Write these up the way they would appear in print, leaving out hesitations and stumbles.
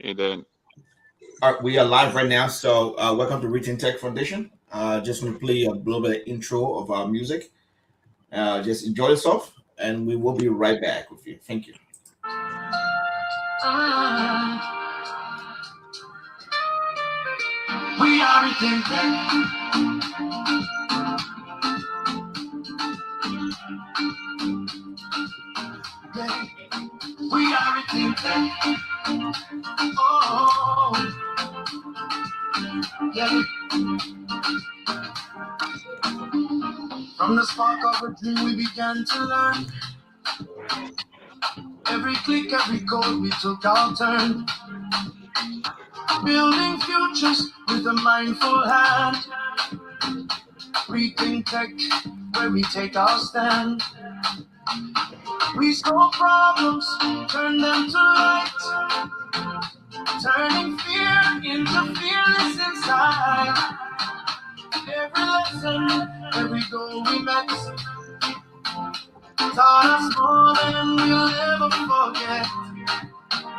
And then, All right, we are live right now. So, welcome to ReThink Tech Foundation. Just want to play a little bit of intro of our music. Just enjoy yourself, and we will be right back with you. Thank you. We are ReThink Tech. Yeah. We are ReThink Tech. Oh, yeah. From the spark of a dream, we began to learn. Every click, every code, we took our turn. Building futures with a mindful hand. ReThink Tech, where we take our stand. We solve problems, turn them to light. Turning fear into fearless insight. Every lesson, every goal we met taught us more than we'll ever forget.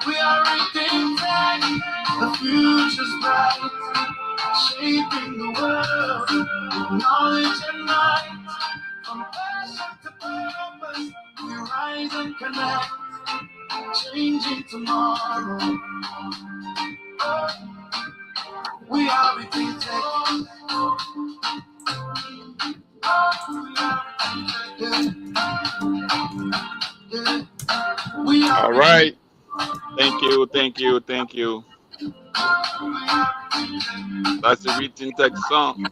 We are ReThink Tech, the future's bright, shaping the world with knowledge and might. From passion to purpose, we rise and connect, changing tomorrow. Oh, we are ReThink Tech. We are all right. Thank you, thank you, thank you. That's the ReThink Tech song.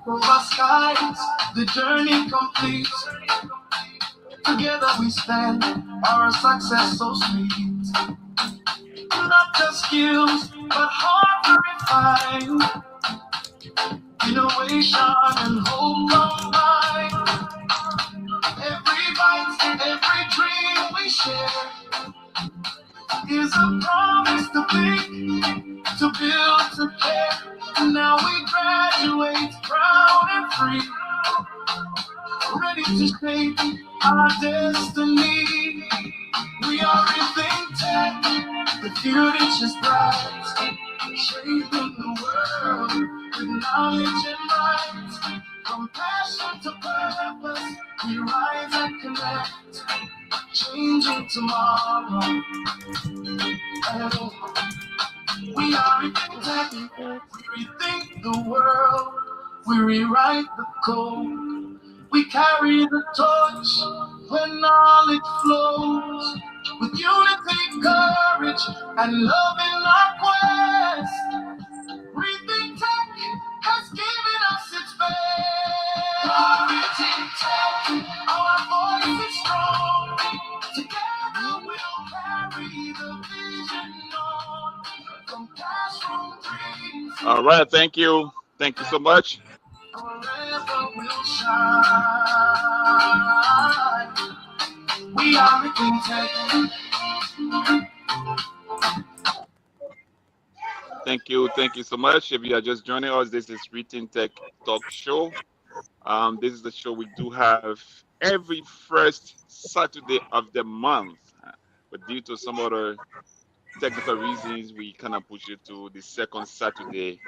Over skies, the journey complete. Together we stand, our success so sweet. Not just skills, but heart refined. Innovation and hope combined. Every bite, every dream we share is a promise to think, to build, to care. And now we graduate proud and free, ready to shape our destiny. We are ReThink Tech, the future's bright, shaping the world with knowledge and might. From passion to purpose, we rise and connect, changing tomorrow. Oh, we are ReThink Tech, we rethink the world, we rewrite the code. We carry the torch when knowledge flows. With unity, courage, and love in our quest, ReThink Tech has given us its best. ReThink Tech, our voice is strong. Together we'll carry the vision on. From classroom dreams. All right, thank you. Thank you so much. Forever will shine. We are ReThink Tech. Thank you so much. If you are just joining us, this is ReThink Tech Talk Show. This is the show we do have every first Saturday of the month. But due to some other technical reasons, we kind of push it to the second Saturday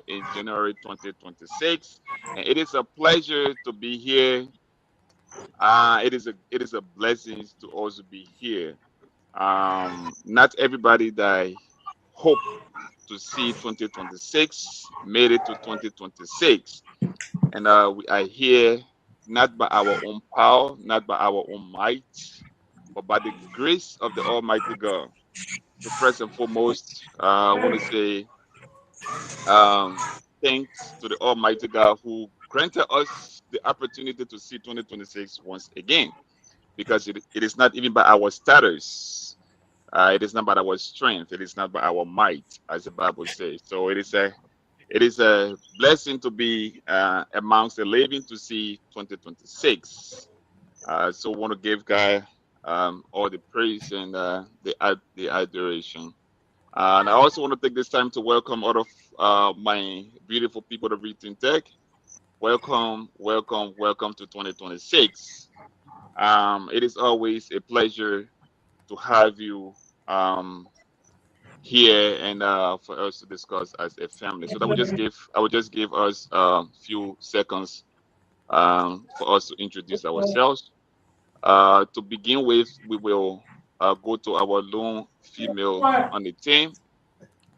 in January 2026. And it is a pleasure to be here. It is a blessing to also be here. Not everybody that I hope to see 2026 made it to 2026, and we are here not by our own power, not by our own might, but by the grace of the Almighty God. So first and foremost, I want to say um, thanks to the Almighty God who granted us the opportunity to see 2026 once again, because it is not even by our status. It is not by our strength. It is not by our might, as the Bible says. So it is a blessing to be amongst the living to see 2026. So want to give God all the praise and the adoration. And I also want to take this time to welcome all of my beautiful people of ReThink Tech. Welcome, welcome, welcome to 2026. It is always a pleasure to have you here and for us to discuss as a family. So that I would just give us a few seconds for us to introduce ourselves. To begin with, we will go to our lone female on the team,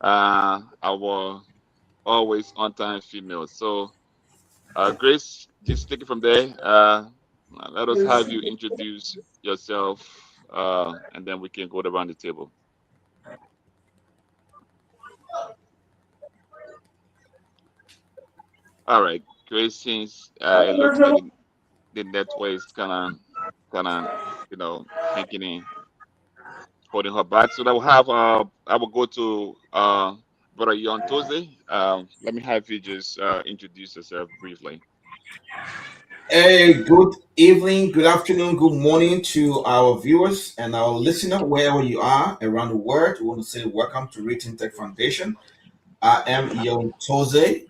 our always on time female. So, Grace, just take it from there. Let us have you introduce yourself, and then we can go around the table. All right, Grace, since it looks like the network is kind of, hanging in, holding her back. So that will have, I will go to Brother Yon Toze. Let me have you just introduce yourself briefly. Hey, good evening, good afternoon, good morning to our viewers and our listener, wherever you are around the world. We want to say welcome to ReThink Tech Foundation. I am Yon Toze,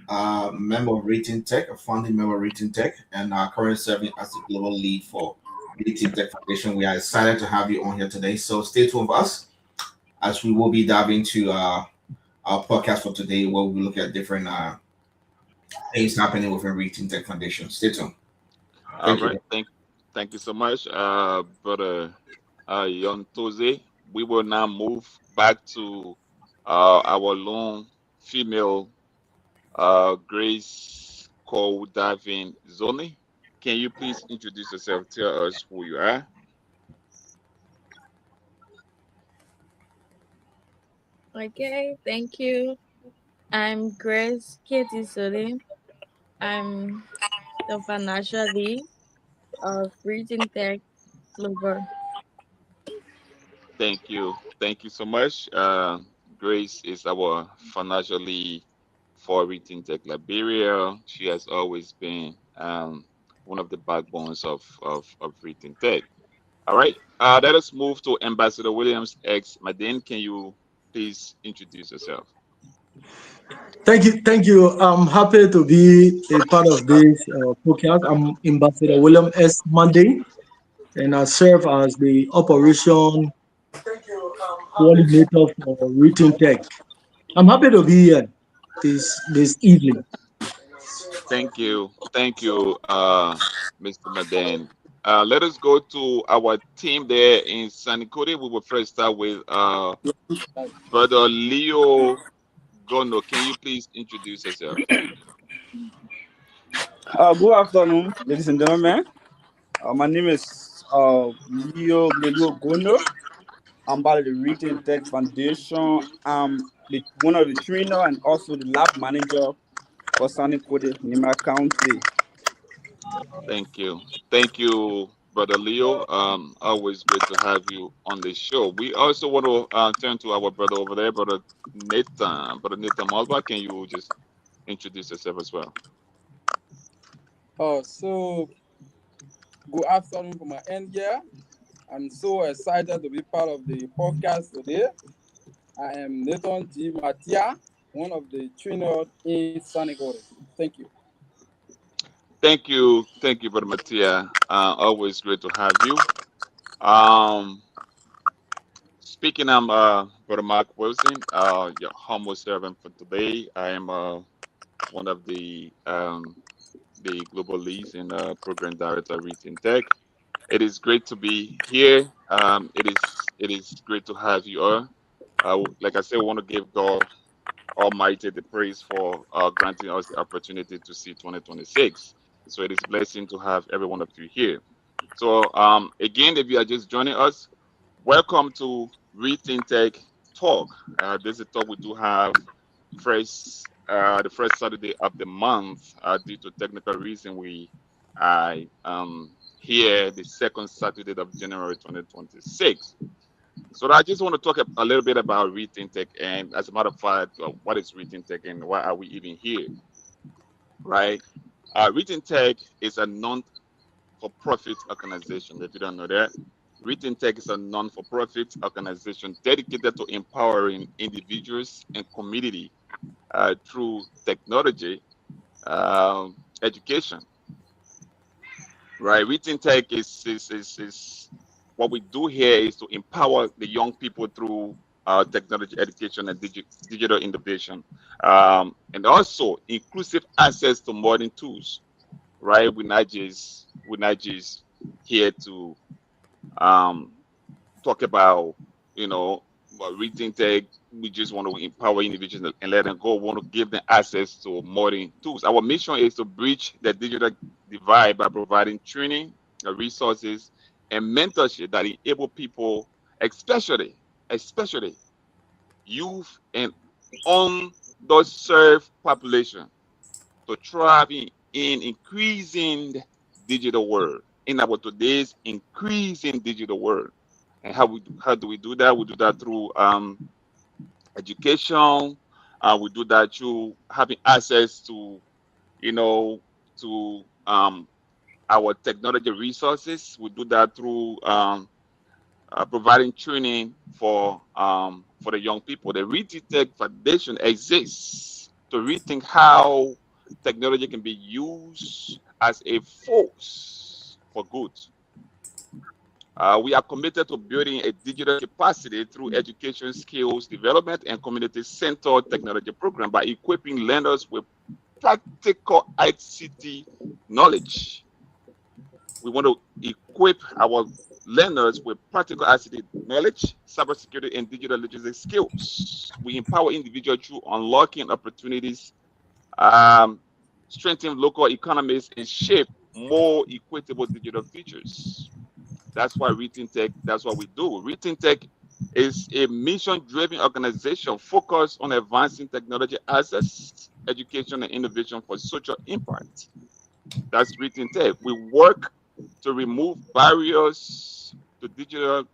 member of ReThink Tech, a founding member of ReThink Tech, and currently serving as the global lead for ReThink Tech Foundation. We are excited to have you on here today. So stay tuned with us as we will be diving into our podcast for today, where we look at different things happening within ReThink Tech Foundation. Stay tuned. All Thank right, you. thank you so much, Brother Yon Toze. We will now move back to our lone female, Grace Cole Davin Zoni. Can you please introduce yourself? Tell us who you are. Okay, thank you. I'm Grace Katie Sule. I'm the financial lead of ReThink Tech Global. Thank you so much. Grace is our financial lead for ReThink Tech Liberia. She has always been one of the backbones of ReThink Tech. All right. Let us move to Ambassador Williams X. Madin, can you please introduce yourself? Thank you, thank you. I'm happy to be a part of this podcast. I'm Ambassador William S. Monday, and I serve as the operation coordinator for ReThink Tech. I'm happy to be here this evening. Thank you, Mr. Madan. Let us go to our team there in Sanikore. We will first start with Brother Leo Gono. Can you please introduce yourself? Good afternoon, ladies and gentlemen. My name is Leo Gono. I'm part of the ReThink Tech Foundation. I'm one of the trainer and also the lab manager for Sunny Code Nima County. Thank you, Brother Leo. Always great to have you on the show. We also want to turn to our brother over there, Brother Nathan. Brother Nathan Malva, can you just introduce yourself as well? So good afternoon from my end here. I'm so excited to be part of the podcast today. I am Nathan G. Matia, one of the trainers in Sanigore. Thank you. Thank you, Brother Mattia. Always great to have you. Um, Speaking, I'm Brother Mark Wilson, your humble servant for today. I am one of the global leads and program director at ReThink Tech. It is great to be here. It is great to have you all. Like I said, we want to give God Almighty the praise for granting us the opportunity to see 2026. So it is a blessing to have every one of you here. So again, if you are just joining us, welcome to ReThink Tech Talk. This is a talk we do have the first Saturday of the month. Due to technical reason, we here the second Saturday of January 2026. So I just want to talk a little bit about ReThink Tech, and as a matter of fact, what is ReThink Tech and why are we even here, right? ReThink Tech is a non-for-profit organization. If you don't know that, ReThink Tech is a non-for-profit organization dedicated to empowering individuals and community through technology, education. Right, ReThink Tech is what we do here is to empower the young people through technology education and digital innovation, and also inclusive access to modern tools. Right? We're not just here to um, talk about, ReThink Tech. We just want to empower individuals and let them go. We want to give them access to modern tools. Our mission is to bridge the digital divide by providing training, resources, and mentorship that enable people, especially youth and underserved population, to thrive in increasing digital world, in our today's increasing digital world. And how do we do that? We do that through education. We do that through having access to, you know to our technology resources. We do that through providing training for the young people. The ReThink Tech Foundation exists to rethink how technology can be used as a force for good. We are committed to building a digital capacity through education, skills development, and community-centered technology program by equipping learners with practical ICT knowledge. We want to equip our learners with practical ICT knowledge, cybersecurity, and digital literacy skills. We empower individuals through unlocking opportunities, um, strengthen local economies, and shape more equitable digital futures. That's why ReThink Tech, that's what we do. ReThink Tech is a mission-driven organization focused on advancing technology access, education, and innovation for social impact. That's ReThink Tech. We work to remove barriers to digital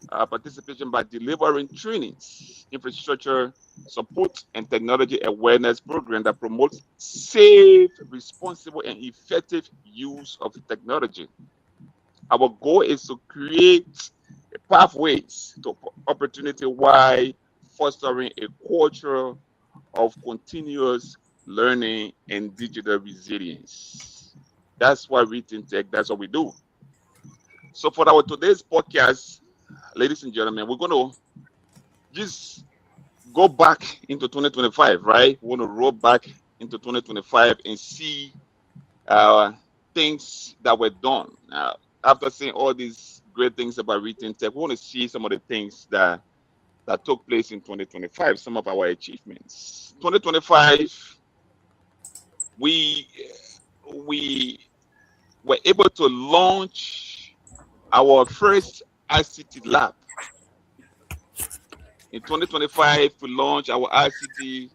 participation by delivering trainings, infrastructure support, and technology awareness program that promotes safe, responsible, and effective use of technology. Our goal is to create pathways to opportunity while fostering a culture of continuous learning and digital resilience. That's why ReThink Tech, that's what we do. So for our today's podcast, ladies and gentlemen, we're going to just go back into 2025, right? We want to roll back into 2025 and see uh, things that were done. After seeing all these great things about ReThink Tech, we want to see some of the things that took place in 2025, some of our achievements. 2025, we we were able to launch our first ICT lab. In 2025, we launched our ICT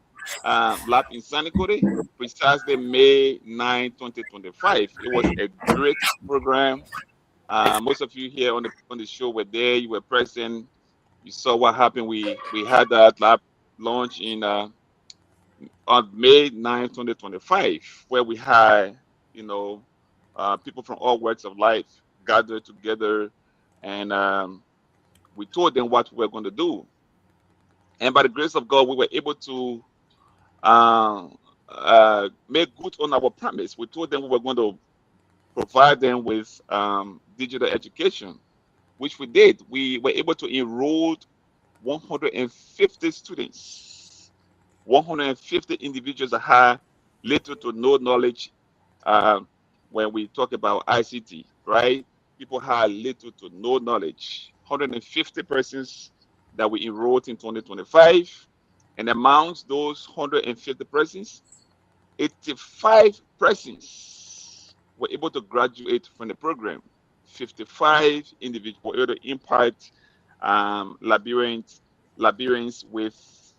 lab in Sanikore, precisely May 9, 2025. It was a great program. Most of you here on the show were there. You were present. You saw what happened. We had that lab launch in on May 9, 2025, where we had, you know, people from all walks of life gathered together, and we told them what we were going to do. And by the grace of God, we were able to uh, make good on our promise. We told them we were going to provide them with digital education, which we did. We were able to enroll 150 students, 150 individuals that had little to no knowledge uh, when we talk about ICT, right? People had little to no knowledge. 150 persons that we enrolled in 2025. And amongst those 150 persons, 85 persons were able to graduate from the program. 55 individuals were able to impact labyrinths with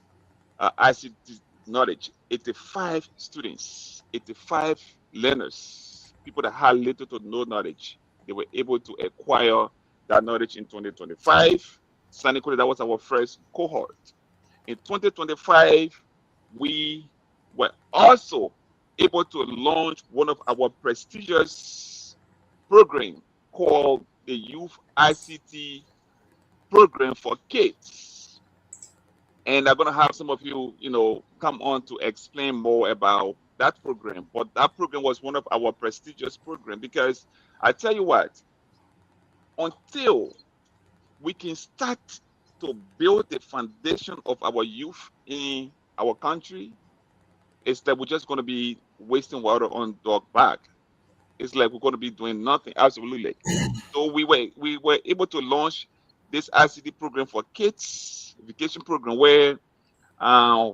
ICT knowledge. 85 students, 85 learners, people that had little to no knowledge, they were able to acquire that knowledge in 2025. Sanically, that was our first cohort. In 2025, we were also able to launch one of our prestigious programs called the Youth ICT Program for Kids. And I'm going to have some of you, come on to explain more about that program. But that program was one of our prestigious programs because I tell you what, until we can start to build the foundation of our youth in our country, it's like we're just going to be wasting water on dog back. It's like we're going to be doing nothing. Absolutely. So we were able to launch this ICT program for kids, vacation program, where uh,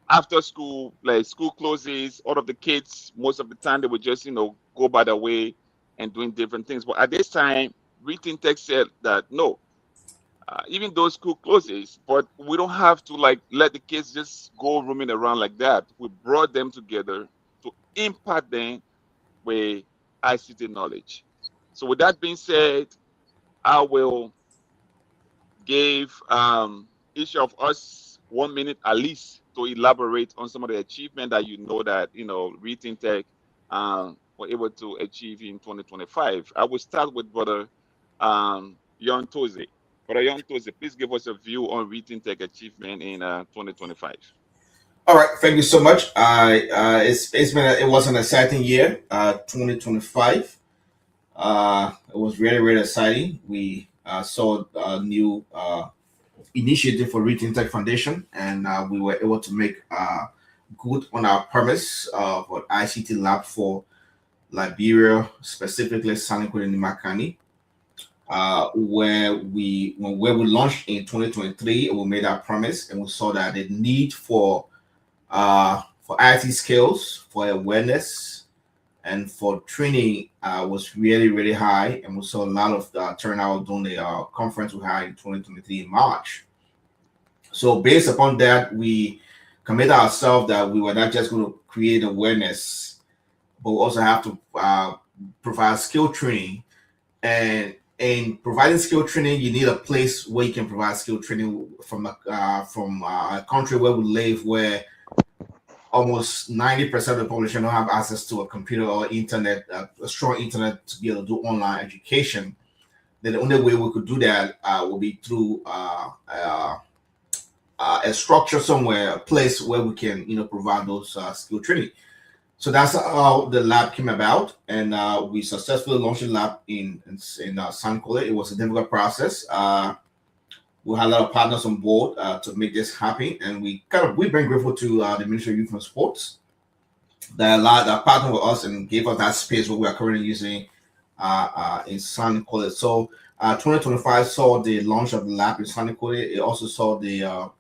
after school, like school closes, all of the kids, most of the time they would just, go by their way and doing different things. But at this time, ReThink Tech said that no, even though school closes, but we don't have to like let the kids just go roaming around like that. We brought them together to impact them with ICT knowledge. So with that being said, I will give each of us 1 minute at least to elaborate on some of the achievement that that ReThink Tech were able to achieve in 2025. I will start with Brother Yon Toze. Brother Yon Toze, please give us a view on ReThink Tech achievement in 2025. All right, thank you so much. It was an exciting year, 2025. It was really really exciting. We saw a new initiative for ReThink Tech Foundation, and we were able to make good on our promise of an ICT lab for Liberia, specifically Sanico and Nimakani, where we launched in 2023. We made our promise, and we saw that the need for IT skills, for awareness, and for training was really really high, and we saw a lot of turnout during the conference we had in 2023 in March. So based upon that, we committed ourselves that we were not just going to create awareness, but we also have to provide skill training. And in providing skill training, you need a place where you can provide skill training from a country where we live, where almost 90% of the population don't have access to a computer or internet, a strong internet to be able to do online education. Then the only way we could do that will be through a structure somewhere, a place where we can, provide those skill training. So that's how the lab came about, and we successfully launched the lab in San Cole. It was a difficult process. We had a lot of partners on board to make this happen, and we've been grateful to the Ministry of Youth and Sports that partnered with us and gave us that space where we are currently using in San Cole. So 2025 saw the launch of the lab in San Cole. It also saw the our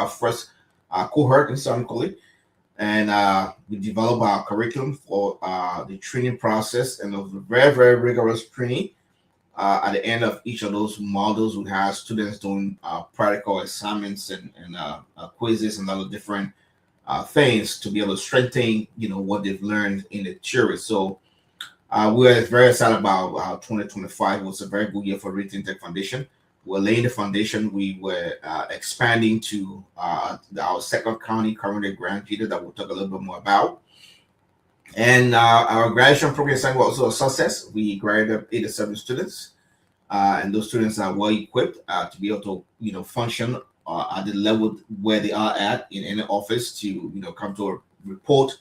first cohort in San Cole, and we developed our curriculum for the training process, and it was a very very rigorous training. At the end of each of those modules, we have students doing practical assignments and quizzes and other different things to be able to strengthen, what they've learned in the theory. So we're very excited about 2025. It was a very good year for ReThink Tech Foundation. We're laying the foundation. We were expanding to our second county currently Grand Peter that we'll talk a little bit more about. And our graduation program was also a success. We graduated 87 students, and those students are well equipped to be able to, function at the level where they are at in any office to, come to a report.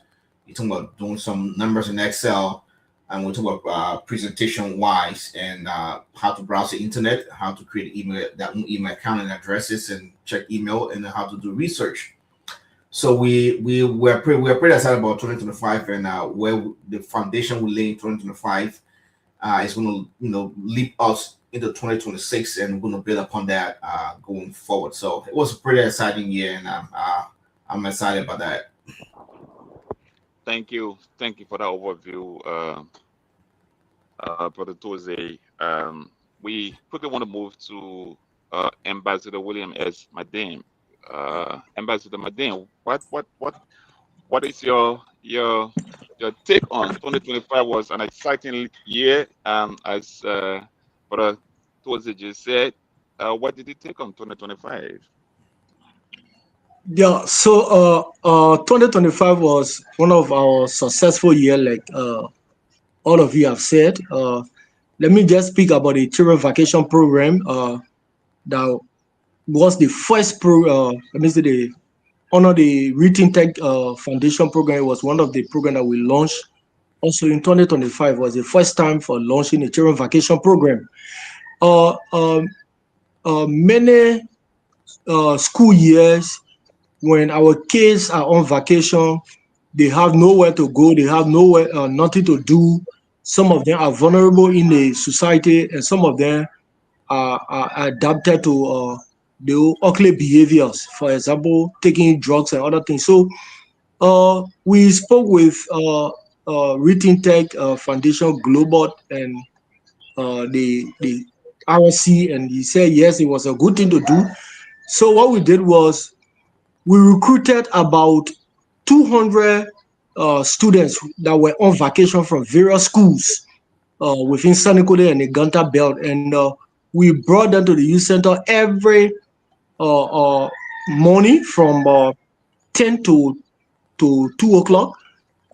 You're talking about doing some numbers in Excel, and we're talking about presentation wise and how to browse the internet, how to create that email account and addresses and check email, and how to do research. So we're pretty excited about 2025 and where the foundation will lay in 2025 is going to leap us into 2026, and we're going to build upon that going forward. So it was a pretty exciting year, and I'm excited about that. Thank you for that overview, Brother Toze. We quickly want to move to Ambassador William S. Madin. Ambassador Madin, what is your take on 2025? Was an exciting year, as Brother Toze just said. What did you take on 2025? Yeah, so 2025 was one of our successful year, like all of you have said. Let me just speak about the children vacation program. That was the first let me say the under the ReThink Tech Foundation program. It was one of the program that we launched. Also in 2025 was the first time for launching a children vacation program. uh, um, many school years, when our kids are on vacation, they have nowhere to go, they have nowhere, nothing to do. Some of them are vulnerable in the society, and some of them are adapted to the ugly behaviors. For example, taking drugs and other things. So we spoke with ReThink Tech Foundation Global and the RC, and he said yes, it was a good thing to do. So what we did was we recruited about 200 students that were on vacation from various schools within Sanikode and the Ganta Belt, and we brought them to the youth center every morning from 10 to 2 o'clock,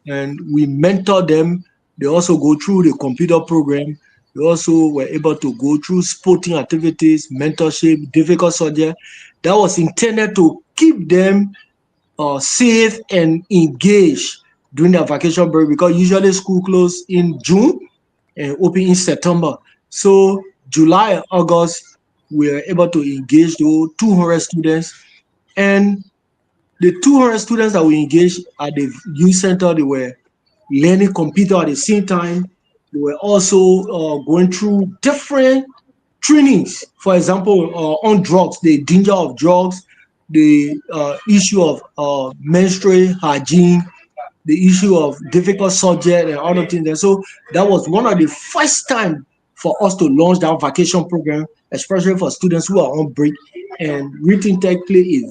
and we mentor them. They also go through the computer program. They also were able to go through sporting activities, mentorship, difficult subject. That was intended to keep them safe and engaged during their vacation break, because usually school close in June and open in September. So July and August, we were able to engage those 200 students, and the 200 students that we engaged at the youth center, they were learning computer at the same time. They were also going through different trainings. For example, on drugs, the danger of drugs, the issue of menstrual hygiene, the issue of difficult subject and other things. And so that was one of the first time for us to launch that vacation program, especially for students who are on break. And ReThink Tech play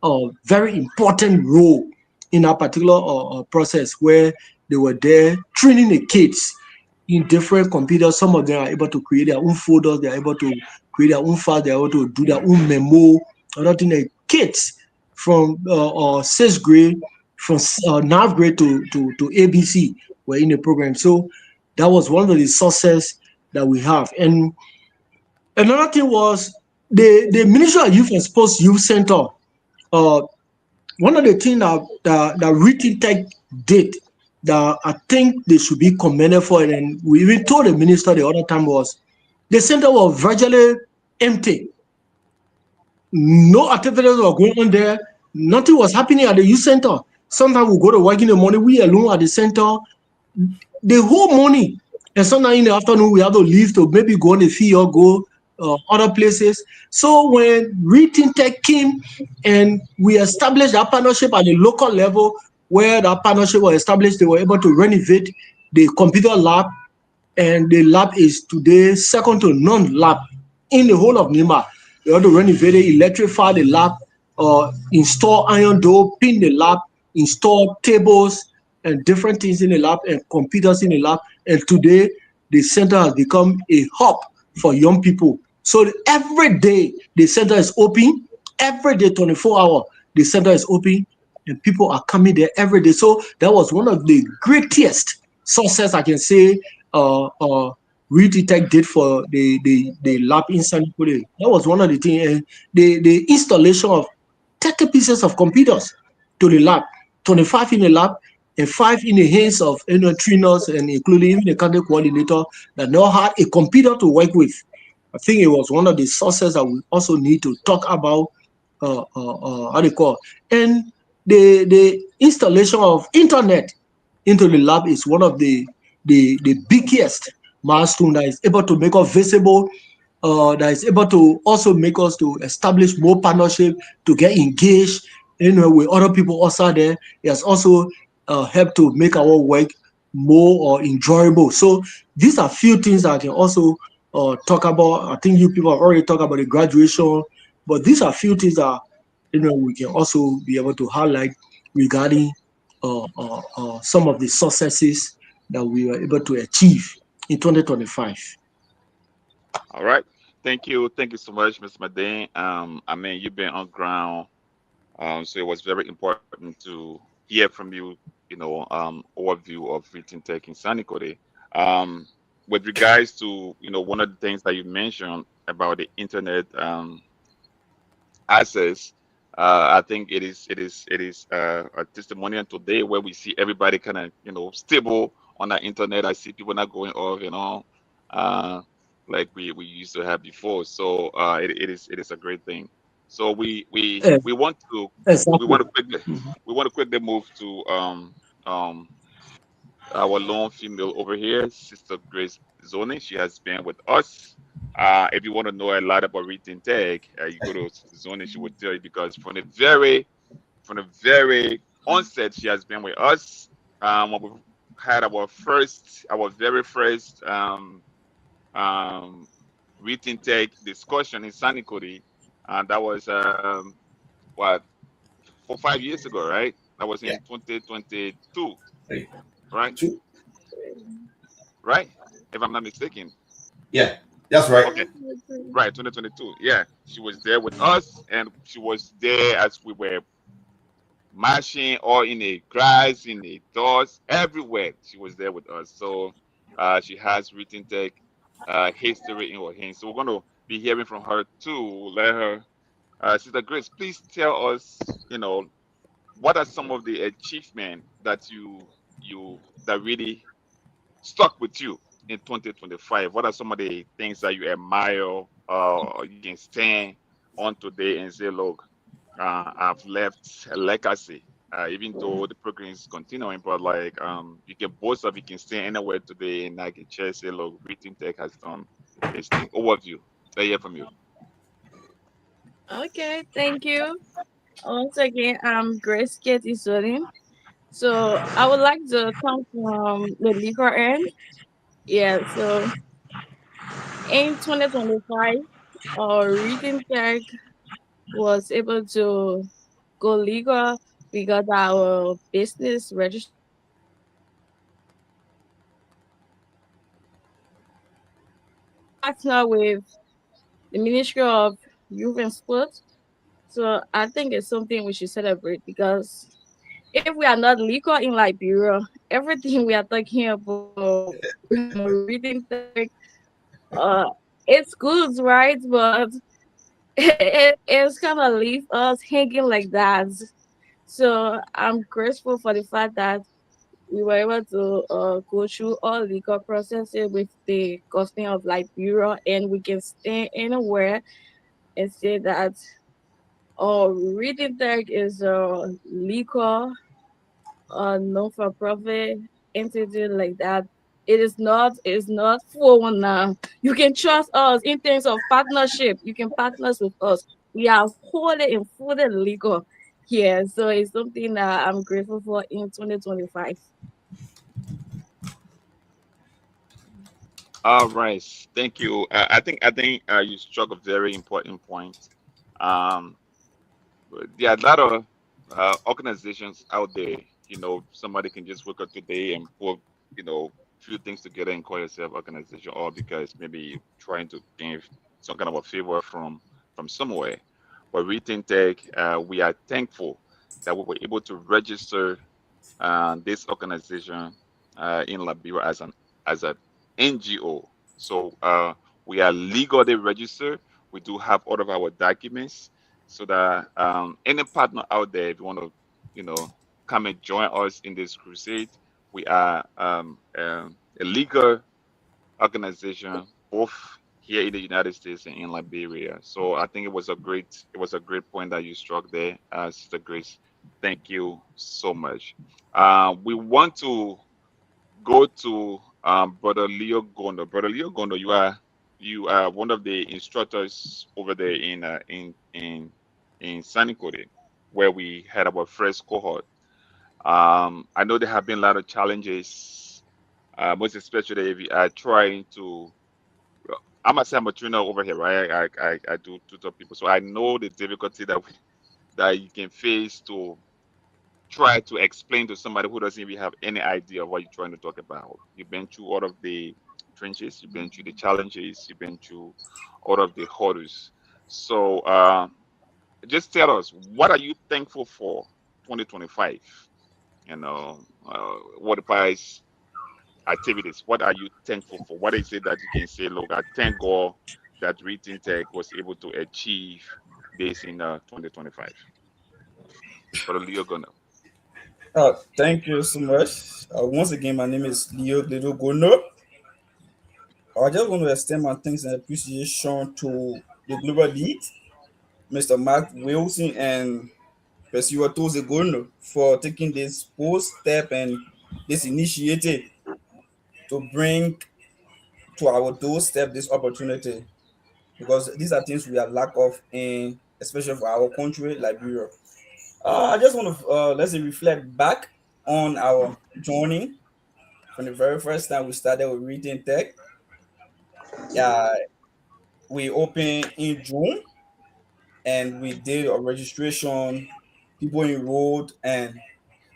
a very important role in that particular process, where they were there training the kids in different computers. Some of them are able to create their own folders, they are able to create their own files, they are able to do their own memo. Other thing, the kids from sixth grade, from ninth grade to ABC were in the program. So that was one of the success that we have. And another thing was the Ministry of Youth and Sports Youth Center. Uh, One of the things that ReThink Tech did that I think they should be commended for, and we even told the minister the other time, was the center was virtually empty. No activities were going on there. Nothing was happening at the youth center. Sometimes we go to work in the morning, we alone at the center the whole morning. And sometimes in the afternoon, we have to leave to maybe go on the field or go other places. So when ReThink Tech came and we established that partnership at the local level, where that partnership was established, they were able to renovate the computer lab, and the lab is today second to none lab in the whole of Nima. They want to renovate it, electrify the lab, install iron door, pin the lab, install tables and different things in the lab and computers in the lab. And today, the center has become a hub for young people. So every day, the center is open. Every day, 24 hours, the center is open, and people are coming there every day. So that was one of the greatest success I can say ReThink did for the lab in San Nicolas. That was one of the things. The installation of 30 pieces of computers to the lab, 25 in the lab, and 5 in the hands of trainers, and including even the country coordinator that now had a computer to work with. I think it was one of the sources that we also need to talk about. How they call, and the installation of internet into the lab is one of the biggest milestone that is able to make us visible, that is able to also make us to establish more partnership, to get engaged, with other people outside there. It has also helped to make our work more enjoyable. So these are few things that I can also talk about. I think you people have already talked about the graduation, but these are few things that we can also be able to highlight regarding some of the successes that we were able to achieve in 2025. All right. Thank you so much, Mr. Madin. I mean, you've been on ground, so it was very important to hear from you. Overview of ReThink Tech in Sanikore. With regards to one of the things that you mentioned about the internet access, I think it is a testimonial today where we see everybody kind of stable on the internet. I see people not going off, uh, like we used to have before. So it is a great thing. So Yes, we want to we exactly. want to quickly we want to quickly move to um our lone female over here, Sister Grace Zoni. She has been with us. If you want to know a lot about ReThink Tech, you go to Sister Zoni. She will tell you because from the very onset, she has been with us. When we had our very first um, ReThink Tech discussion in Sanicody, and that was what 4 5 years ago, right? That was Yeah. in 2022, Three, right? two. Right? If I'm not mistaken. Yeah, that's right. Okay, right, 2022. Yeah, she was there with us, and she was there as we were marching or in the grass, in the doors, everywhere. She was there with us. So she has written tech history in her hands. So we're going to be hearing from her too. Let her, Sister Grace, please tell us, what are some of the achievements that that really stuck with you in 2025? What are some of the things that you admire or you can stand on today and say, look, I've left a legacy, even though the program is continuing, but like you can boast of, you can stand anywhere today and I can just say, look, ReThink Tech has done this thing. Overview. Let's hear from you. Okay, thank you. Once again, I'm Grace Katie Solim. So I would like to come from the legal end. Yeah, so in 2025, Reading Tech was able to go legal. We got our business registered we partner with the Ministry of Youth and Sports. So I think it's something we should celebrate because if we are not legal in Liberia, everything we are talking about, reading tech, uh, it's good, right? But it's kind of leave us hanging like that. So I'm grateful for the fact that we were able to go through all legal processes with the government of Liberia, and we can stand anywhere and say that Reading Tech is a legal, non for profit entity like that. It's not 419. You can trust us in terms of partnership. You can partner with us. We are wholly and fully legal here. So it's something that I'm grateful for in 2025. All right. Thank you. I think you struck a very important point. Um, there are a lot of organizations out there. Somebody can just wake up today and put, few things together and call yourself organization, or because maybe you're trying to gain some kind of a favor from somewhere. But ReThink Tech, we are thankful that we were able to register this organization in Liberia as an NGO. So we are legally registered. We do have all of our documents, so that any partner out there, if you want to, come and join us in this crusade, we are a legal organization, both here in the United States and in Liberia. So I think it was a great point that you struck there, Sister Grace. Thank you so much. We want to go to Brother Leo Gondo. Brother Leo Gondo, you are one of the instructors over there in Sanikore, where we had our first cohort. I know there have been a lot of challenges, most especially if you are trying to. I must say I'm a trainer over here, right? I do tutor people, so I know the difficulty that you can face to try to explain to somebody who doesn't even have any idea of what you're trying to talk about. You've been through all of the trenches, you've been through the challenges, you've been through all of the hurdles. So just tell us, what are you thankful for 2025? What about activities? What are you thankful for? What is it that you can say, look, I thank God that ReThink Tech was able to achieve this in 2025? Brother Leo Gunner. Thank you so much. Once again, my name is Leo Gono. I just want to extend my thanks and appreciation to the Global Lead, Mr. Mark Wilson and Percival Tozegono for taking this bold step and this initiative to bring to our doorstep this opportunity, because these are things we are lack of in, especially for our country, Liberia. I just want to let's say reflect back on our journey from the very first time we started with ReThink Tech. Yeah, we opened in June and we did a registration. People enrolled and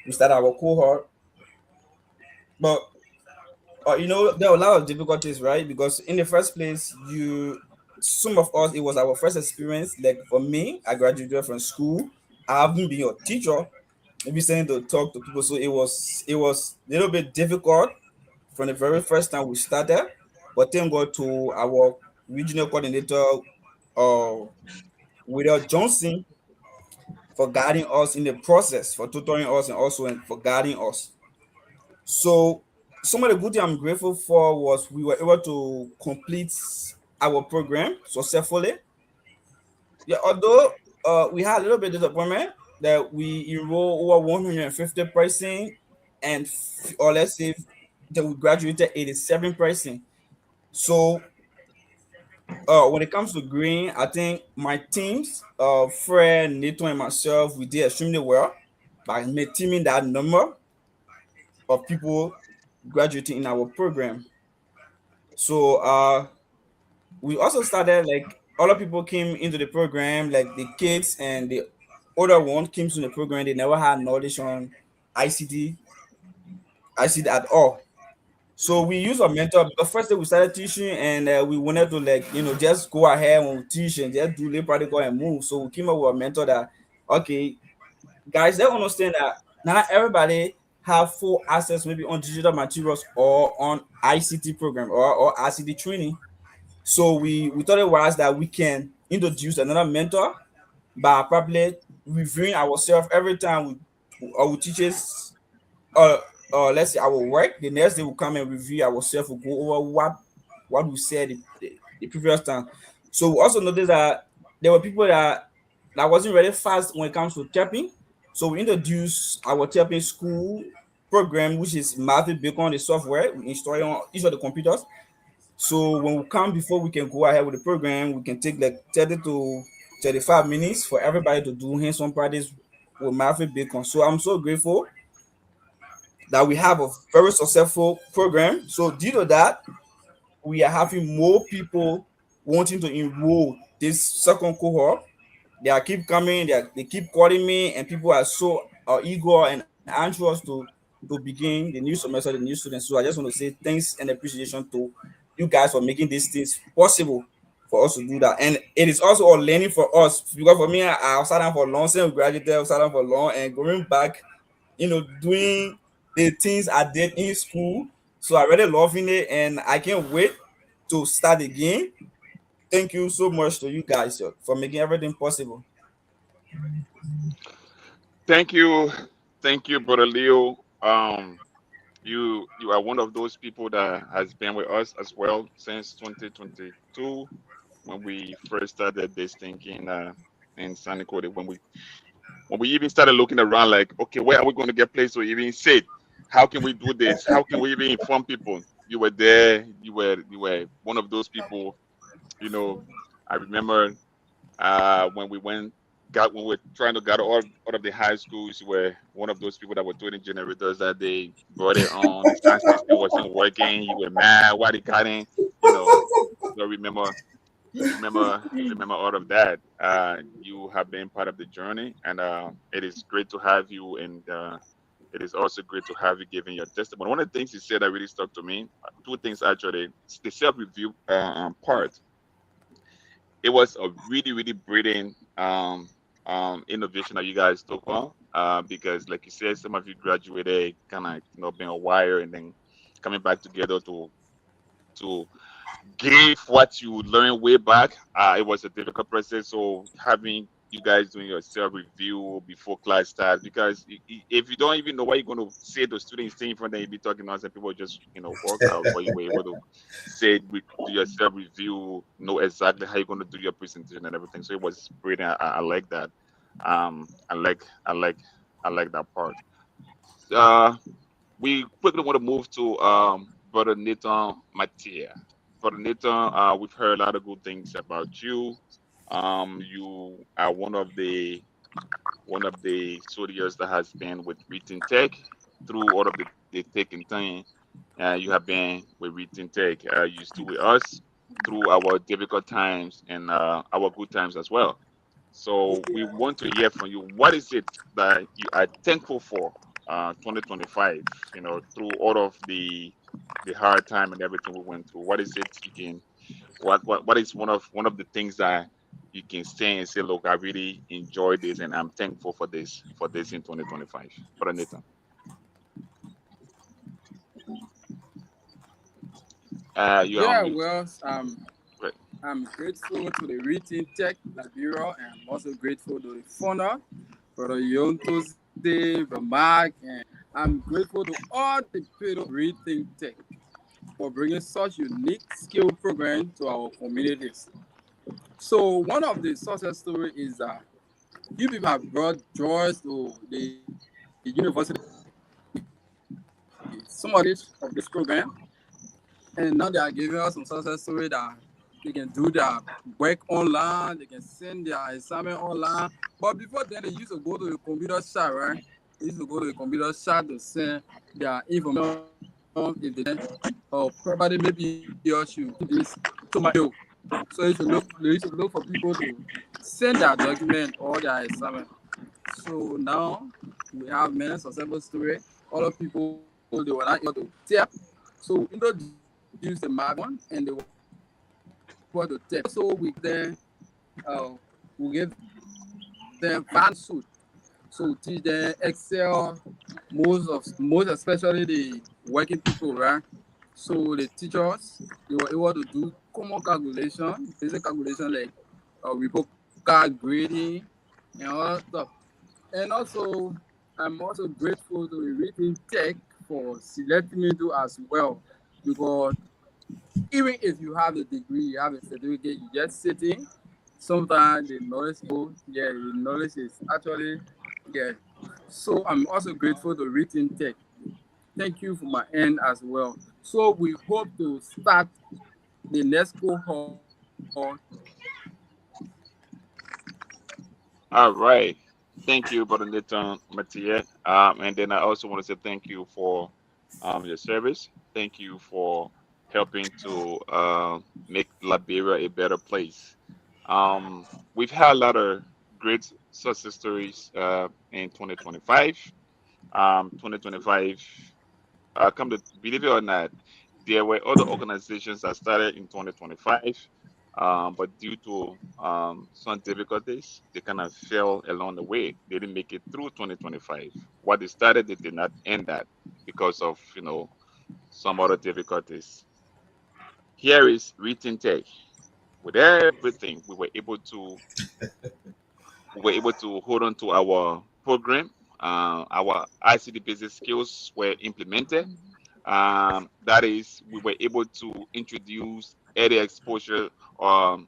we started our cohort. But there are a lot of difficulties, right? Because in the first place, some of us, it was our first experience. Like for me, I graduated from school. I haven't been a teacher, maybe starting to talk to people. So it was a little bit difficult from the very first time we started. But thank God to our regional coordinator, uh, William Johnson, for guiding us in the process, for tutoring us, and also for guiding us. So some of the good thing I'm grateful for was we were able to complete our program successfully. Yeah, although we had a little bit of disappointment that we enrolled over 150% and or let's say that we graduated 87%. So when it comes to green, I think my teams, Fred, Nathan, and myself, we did extremely well by maintaining that number of people graduating in our program. So we also started like other people came into the program, like the kids and the older one came to the program. They never had knowledge on ICT, ICT at all. So we use a mentor because first day we started teaching and we wanted to just go ahead and teach and just do lay practical and move. So we came up with a mentor that okay, guys, they understand that not everybody have full access maybe on digital materials or on ICT program or ICT training. So we thought it was that we can introduce another mentor by probably reviewing ourselves every time our teachers uh let's say our work. The next day we'll come and review ourselves, we'll go over what we said the previous time. So we also noticed that there were people that wasn't really fast when it comes to tapping. So we introduced our tapping school program, which is Mavic Bacon, the software we install on each of the computers. So when we come before we can go ahead with the program, we can take like 30 to 35 minutes for everybody to do hands-on practice with Mavic Bacon. So I'm so grateful that we have a very successful program. So due to that, we are having more people wanting to enroll this second cohort. They are keep coming, they keep calling me, and people are so eager and anxious to begin the new semester, the new students. So I just want to say thanks and appreciation to you guys for making these things possible for us to do that. And it is also a learning for us because for me, I sat down for long since we graduated, I sat down for long and going back, doing the things I did in school. So I really loving it and I can't wait to start again. Thank you so much to you guys for making everything possible. Thank you, brother Leo. You are one of those people that has been with us as well since 2022 when we first started this thinking in San Code when we even started looking around like, okay, where are we going to get place to even sit? How can we do this? How can we even inform people? You were there. You were one of those people. You know, I remember when we got when we were trying to get out of the high schools. You were one of those people that were doing generators that they brought it on. The sound system wasn't working. You were mad. Why they got in? You know, so remember all of that. You have been part of the journey, and it is great to have you. And it is also great to have you giving your testimony. One of the things you said that really stuck to me, two things actually, the self-review part. It was a really brilliant innovation that you guys took on. Because, like you said, some of you graduated kind of being a wire and then coming back together to give what you learned way back. It was a difficult process. So having you guys doing your self review before class starts, because if you don't even know what you're going to say to students staying in front, then you be talking nonsense, people just walk out. But you were able to say do your self review, know exactly how you're going to do your presentation and everything. So it was brilliant. I like that. I like that part. uh we quickly want to move to Brother Nathan Matia. Brother Nathan, we've heard a lot of good things about you. You are one of the soldiers that has been with ReThink Tech through all of the thick and thin. You have been with ReThink Tech. You still with us through our difficult times and our good times as well. So we want to hear from you. What is it that you are thankful for 2025, through all of the hard time and everything we went through? What is it you can what is one of the things that you can say and say, look, I really enjoyed this and I'm thankful for this in 2025? Brother Nathan. You're on Yeah, mute. well, Right. I'm grateful to the ReThink Tech Liberia, and I'm also grateful to the founder, Brother Yontose, the Mark, and I'm grateful to all the people of ReThink Tech for bringing such unique skill program to our communities. So one of the success story is that you people have brought joy to the university, some of of this program, and now they are giving us some success story that they can do their work online, they can send their assignment online. But before then, they used to go to the computer shop, right? They used to go to the computer shop to send their information if they send, or probably maybe he or she will send this to my mail. So they used to look for people to send their document or their assignment. So now we have many successful story. Other people they were not able to tap. So we introduced the Mac one and they were able to tap. So we give them Vansuit. So we teach them Excel, most especially the working people, right? So the teachers they were able to do common calculation, basic calculation like report card grading and all that stuff. And also, I'm also grateful to ReThink Tech for selecting me to as well, because even if you have a degree, you have a certificate, you just sitting, sometimes the knowledge yeah, the knowledge is actually, yeah. So I'm also grateful to ReThink Tech. Thank you for my end as well. So we hope to start the next cohort All right. Thank you, Brother Nathan Mathieu. And then I also want to say thank you for your service. Thank you for helping to make Liberia a better place. We've had a lot of great success stories in 2025. 2025, come to believe it or not, there were other organizations that started in 2025, but due to some difficulties, they kind of fell along the way. They didn't make it through 2025. What they started, they did not end that because of some other difficulties. Here is ReThink Tech. With everything, we were able to hold on to our program. Our ICT business skills were implemented. That is, we were able to introduce early exposure to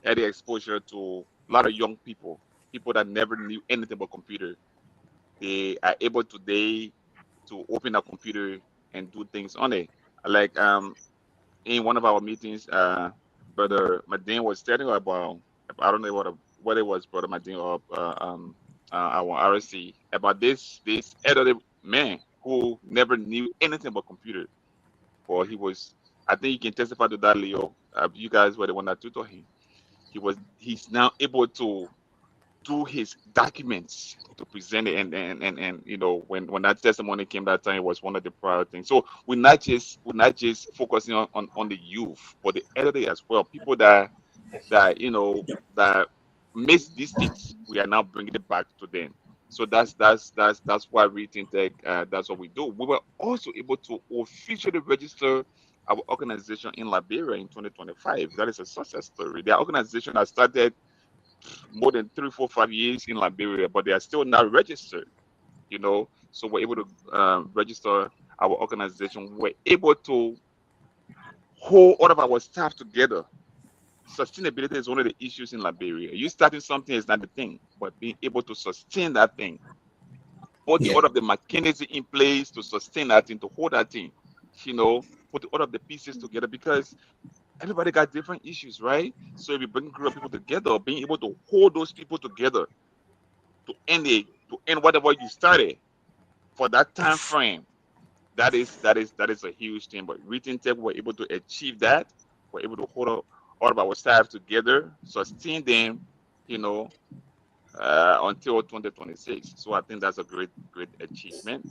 a lot of young people that never knew anything about computer. They are able today to open a computer and do things on it. Like in one of our meetings, Brother Madin was telling about, I don't know what it was, Brother Madin, or our RSC, about this elderly man who never knew anything about computer. Or I think you can testify to that, Leo. You guys were the one that tutored him. He's now able to do his documents to present it, and when that testimony came that time, it was one of the prior things. So we're not just focusing on the youth, but the elderly as well, people that miss these things. We are now bringing it back to them. So that's why ReThink Tech, that's what we do. We were also able to officially register our organization in Liberia in 2025. That is a success story. The organization that started more than 3, 4, 5 years in Liberia, but they are still not registered. So we're able to register our organization. We're able to hold all of our staff together. Sustainability is one of the issues in Liberia. You starting something is not the thing, but being able to sustain that thing, putting Yeah. all of the mechanism in place to sustain that thing, to hold that thing, putting all of the pieces together, because everybody got different issues, right? So if you bring a group of people together, being able to hold those people together to end whatever you started for that time frame, that is a huge thing. But ReThink Tech were able to achieve that. We're able to hold all of our staff together, sustain them, you know, until 2026. So I think that's a great achievement.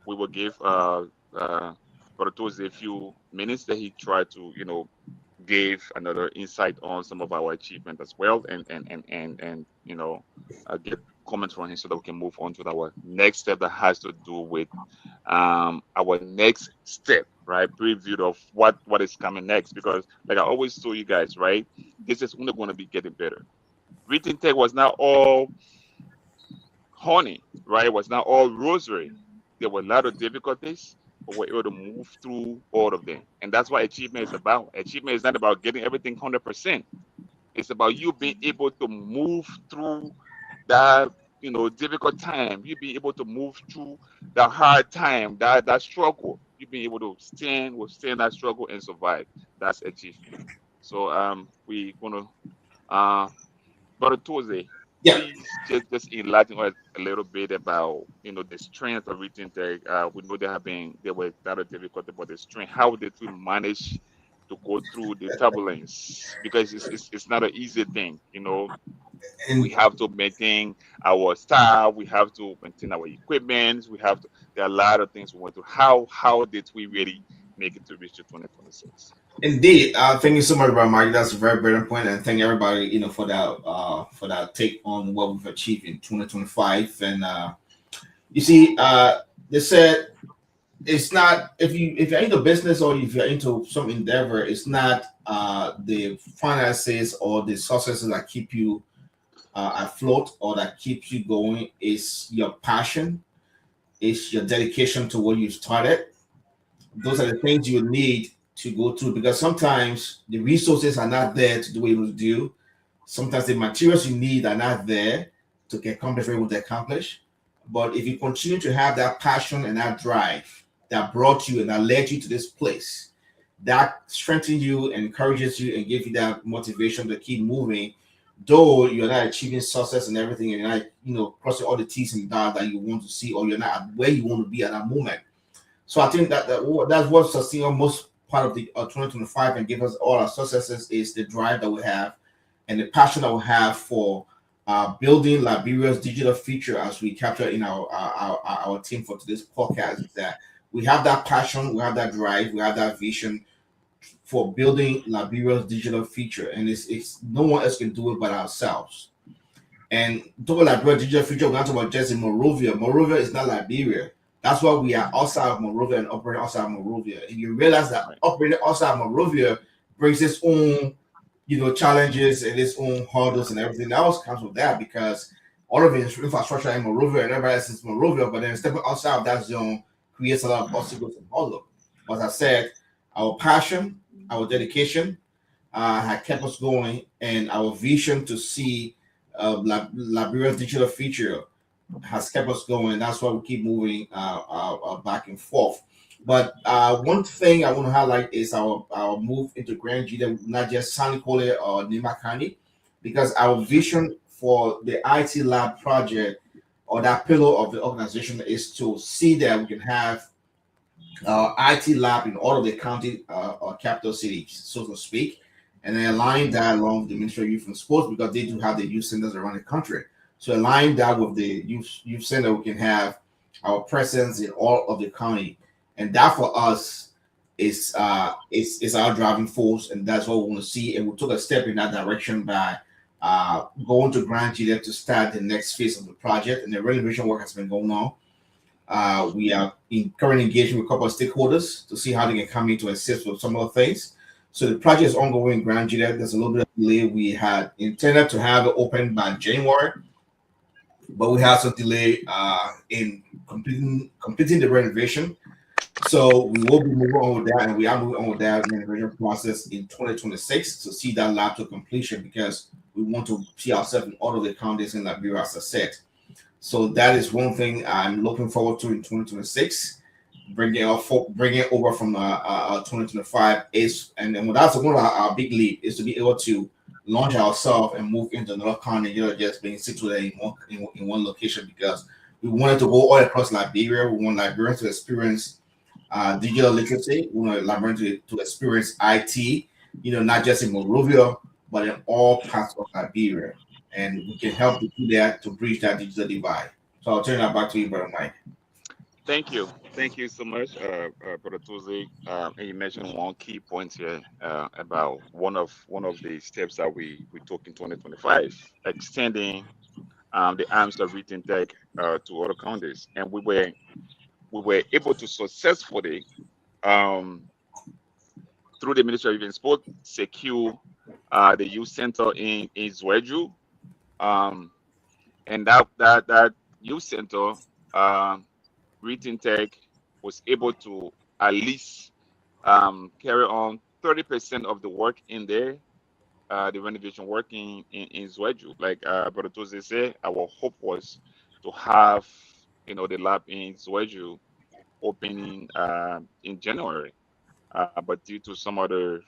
We will give Brother Toze a few minutes that he tried to, give another insight on some of our achievement as well, and get comments from him so that we can move on to our next step that has to do with our next step, right? Preview of what is coming next, because like I always told you guys, right? This is only going to be getting better. ReThink Tech was not all honey, right? It was not all rosary. There were a lot of difficulties, but we're able to move through all of them. And that's what achievement is about. Achievement is not about getting everything 100%. It's about you being able to move through that, difficult time. You being able to move through the hard time, that struggle. You being able to withstand that struggle and survive. That's achievement. So we're gonna uh Brother Tuesday, Yeah. please just enlighten us a little bit about the strength of ReThink Tech. We know there were a lot of difficulty, but the strength. How did we manage to go through the turbulence? Because it's not an easy thing. We And have to maintain our staff. We have to maintain our equipment. There are a lot of things we want to. How did we really make it to reach to 2026? indeed, thank you so much, Brother Mike. That's a very brilliant point, and thank everybody, for that take on what we've achieved in 2025. And you see, they said it's not if you're into business or if you're into some endeavor, it's not the finances or the successes that keep you afloat or that keep you going. It's your passion, it's your dedication to what you started. Those are the things you need to go through, because sometimes the resources are not there to do what you want to do. Sometimes the materials you need are not there to accomplish what you want to accomplish. But if you continue to have that passion and that drive that brought you and that led you to this place, that strengthens you, encourages you, and gives you that motivation to keep moving. Though you're not achieving success and everything, and you're not, crossing all the T's and D's that you want to see, or you're not at where you want to be at that moment. So I think that's what sustains most part of the 2025 and give us all our successes is the drive that we have and the passion that we have for building Liberia's digital future, as we capture in our team for today's podcast. That we have that passion, we have that drive, we have that vision for building Liberia's digital future, and it's no one else can do it but ourselves. And talking about Liberia digital future, we're not talking about just in Monrovia. Monrovia is not Liberia. That's why we are outside of Monrovia and operating outside of Monrovia. And you realize that Right. operating outside of Monrovia brings its own, challenges and its own hurdles and everything. That also comes with that, because all of the infrastructure in Monrovia and everybody else is Monrovia, but then stepping outside of that zone creates a lot of obstacles and hurdles. But as I said, our passion, our dedication, had kept us going, and our vision to see Liberia's digital future has kept us going. That's why we keep moving back and forth. But one thing I want to highlight is our move into Grand Gita, not just Sanikole or Nimakani, because our vision for the IT lab project or that pillar of the organization is to see that we can have IT lab in all of the county or capital cities, so to speak, and then align that along with the Ministry of Youth and Sports, because they do have the youth centers around the country. So align that with the youth center, we can have our presence in all of the county, and that for us is our driving force, and that's what we want to see. And we took a step in that direction by going to Grand GDF to start the next phase of the project, and the renovation work has been going on. We are in current engagement with a couple of stakeholders to see how they can come in to assist with some of the things. So the project is ongoing in Grand Jita. There's a little bit of delay. We had intended to have it open by January, but we had some delay in completing the renovation. So we will be moving on with that, and we are moving on with that renovation process in 2026 to see that lab to completion, because we want to see ourselves in all of the counties in Liberia, as I said. So that is one thing I'm looking forward to in 2026. Bringing over from 2025 is, and then that's one of our big leap is to be able to launch ourselves and move into another county, just being situated in one location, because we wanted to go all across Liberia. We want Liberians to experience digital literacy. We want Liberians to experience IT, not just in Monrovia, but in all parts of Liberia. And we can help to do that, to bridge that digital divide. So I'll turn that back to you, Brother Mike. Thank you. Thank you so much, Brother Tuzi. And you mentioned one key point here about one of the steps that we took in 2025, extending the arms of ReThink Tech to other counties, and we were able to successfully, um, through the Ministry of Youth and Sport, secure the youth center in Zweju, um, and that youth center. ReThink Tech was able to at least carry on 30% of the work in there, the renovation work in Zweju. Like Brother Toze said, our hope was to have the lab in Zweju opening in January, but due to some other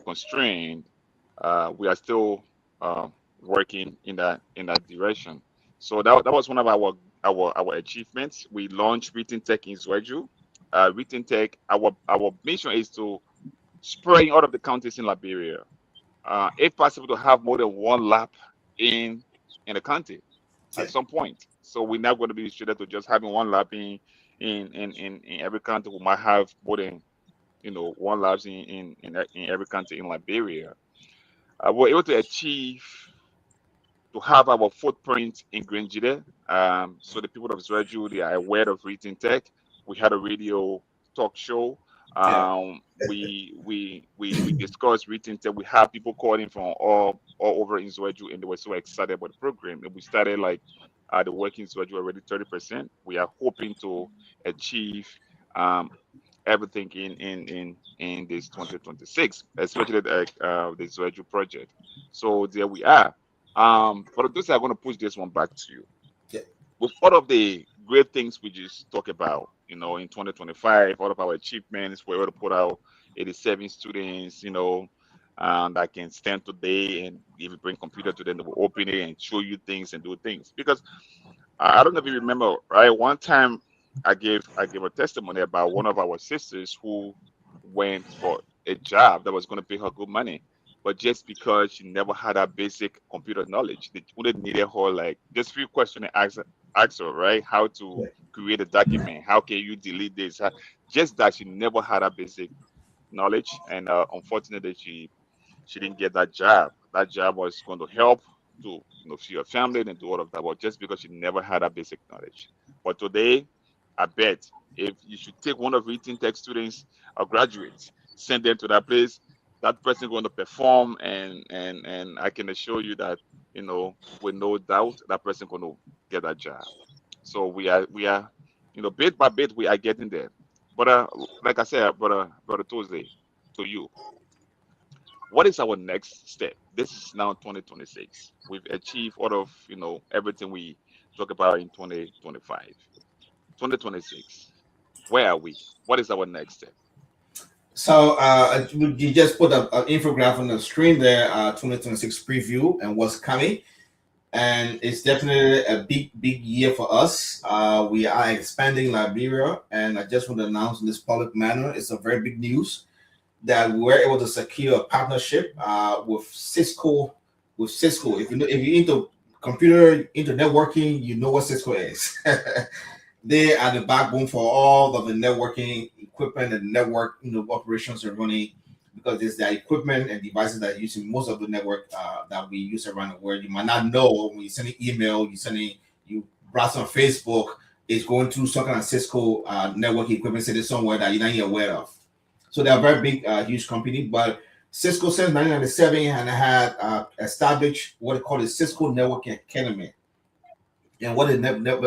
constraint, we are still working in that direction. So that was one of our achievements. We launched ReThink Tech in Zweju. ReThink Tech, our mission is to spread out of the counties in Liberia. If possible, to have more than one lab in the county Yeah. at some point. So we're not going to be restricted to just having one lab in every county. We might have more than one labs in every county in Liberia. We're able to achieve to have our footprint in Green Jide. So the people of Israel, they are aware of ReThink Tech. We had a radio talk show. Yeah. We discussed ReThink Tech. We have people calling from all over in Israel, and they were so excited about the program. And we started the work in Israel already 30%. We are hoping to achieve um, everything in this 2026, especially the Zweju project. So there we are. But those are going to push this one back to you. Yeah. With all of the great things we just talked about, in 2025, all of our achievements, we're able to put out 87 students, that can stand today, and if you bring computer to them, they will open it and show you things and do things. Because I don't know if you remember, right? One time I gave a testimony about one of our sisters who went for a job that was going to pay her good money, but just because she never had that basic computer knowledge, they wouldn't need her like just few questions and ask her, right? How to Yeah. create a document, how can you delete this? Just that she never had that basic knowledge, and unfortunately she didn't get that job. That job was going to help to feed her family and do all of that, but just because she never had that basic knowledge. But today, I bet if you should take one of ReThink Tech students or graduates, send them to that place, that person going to perform, and I can assure you that with no doubt that person going to get that job. So we are bit by bit we are getting there. But like I said, brother Tuesday, to you, what is our next step? This is now 2026. We've achieved all of everything we talk about in 2025. 2026. Where are we? What is our next step? So you just put an infographic on the screen there, 2026 preview and what's coming. And it's definitely a big year for us. We are expanding Liberia, and I just want to announce in this public manner, it's a very big news that we were able to secure a partnership with Cisco. If you're into computer, into networking, you know what Cisco is. They are the backbone for all of the networking equipment and network operations are running, because it's the equipment and devices that are using most of the network that we use around the world. You might not know when you send an email, you browse on Facebook, it's going through some kind of Cisco network equipment sitting somewhere that you're not even aware of. So they're a very big, huge company. But Cisco since 1997 and had established what they call the Cisco Networking Academy. And what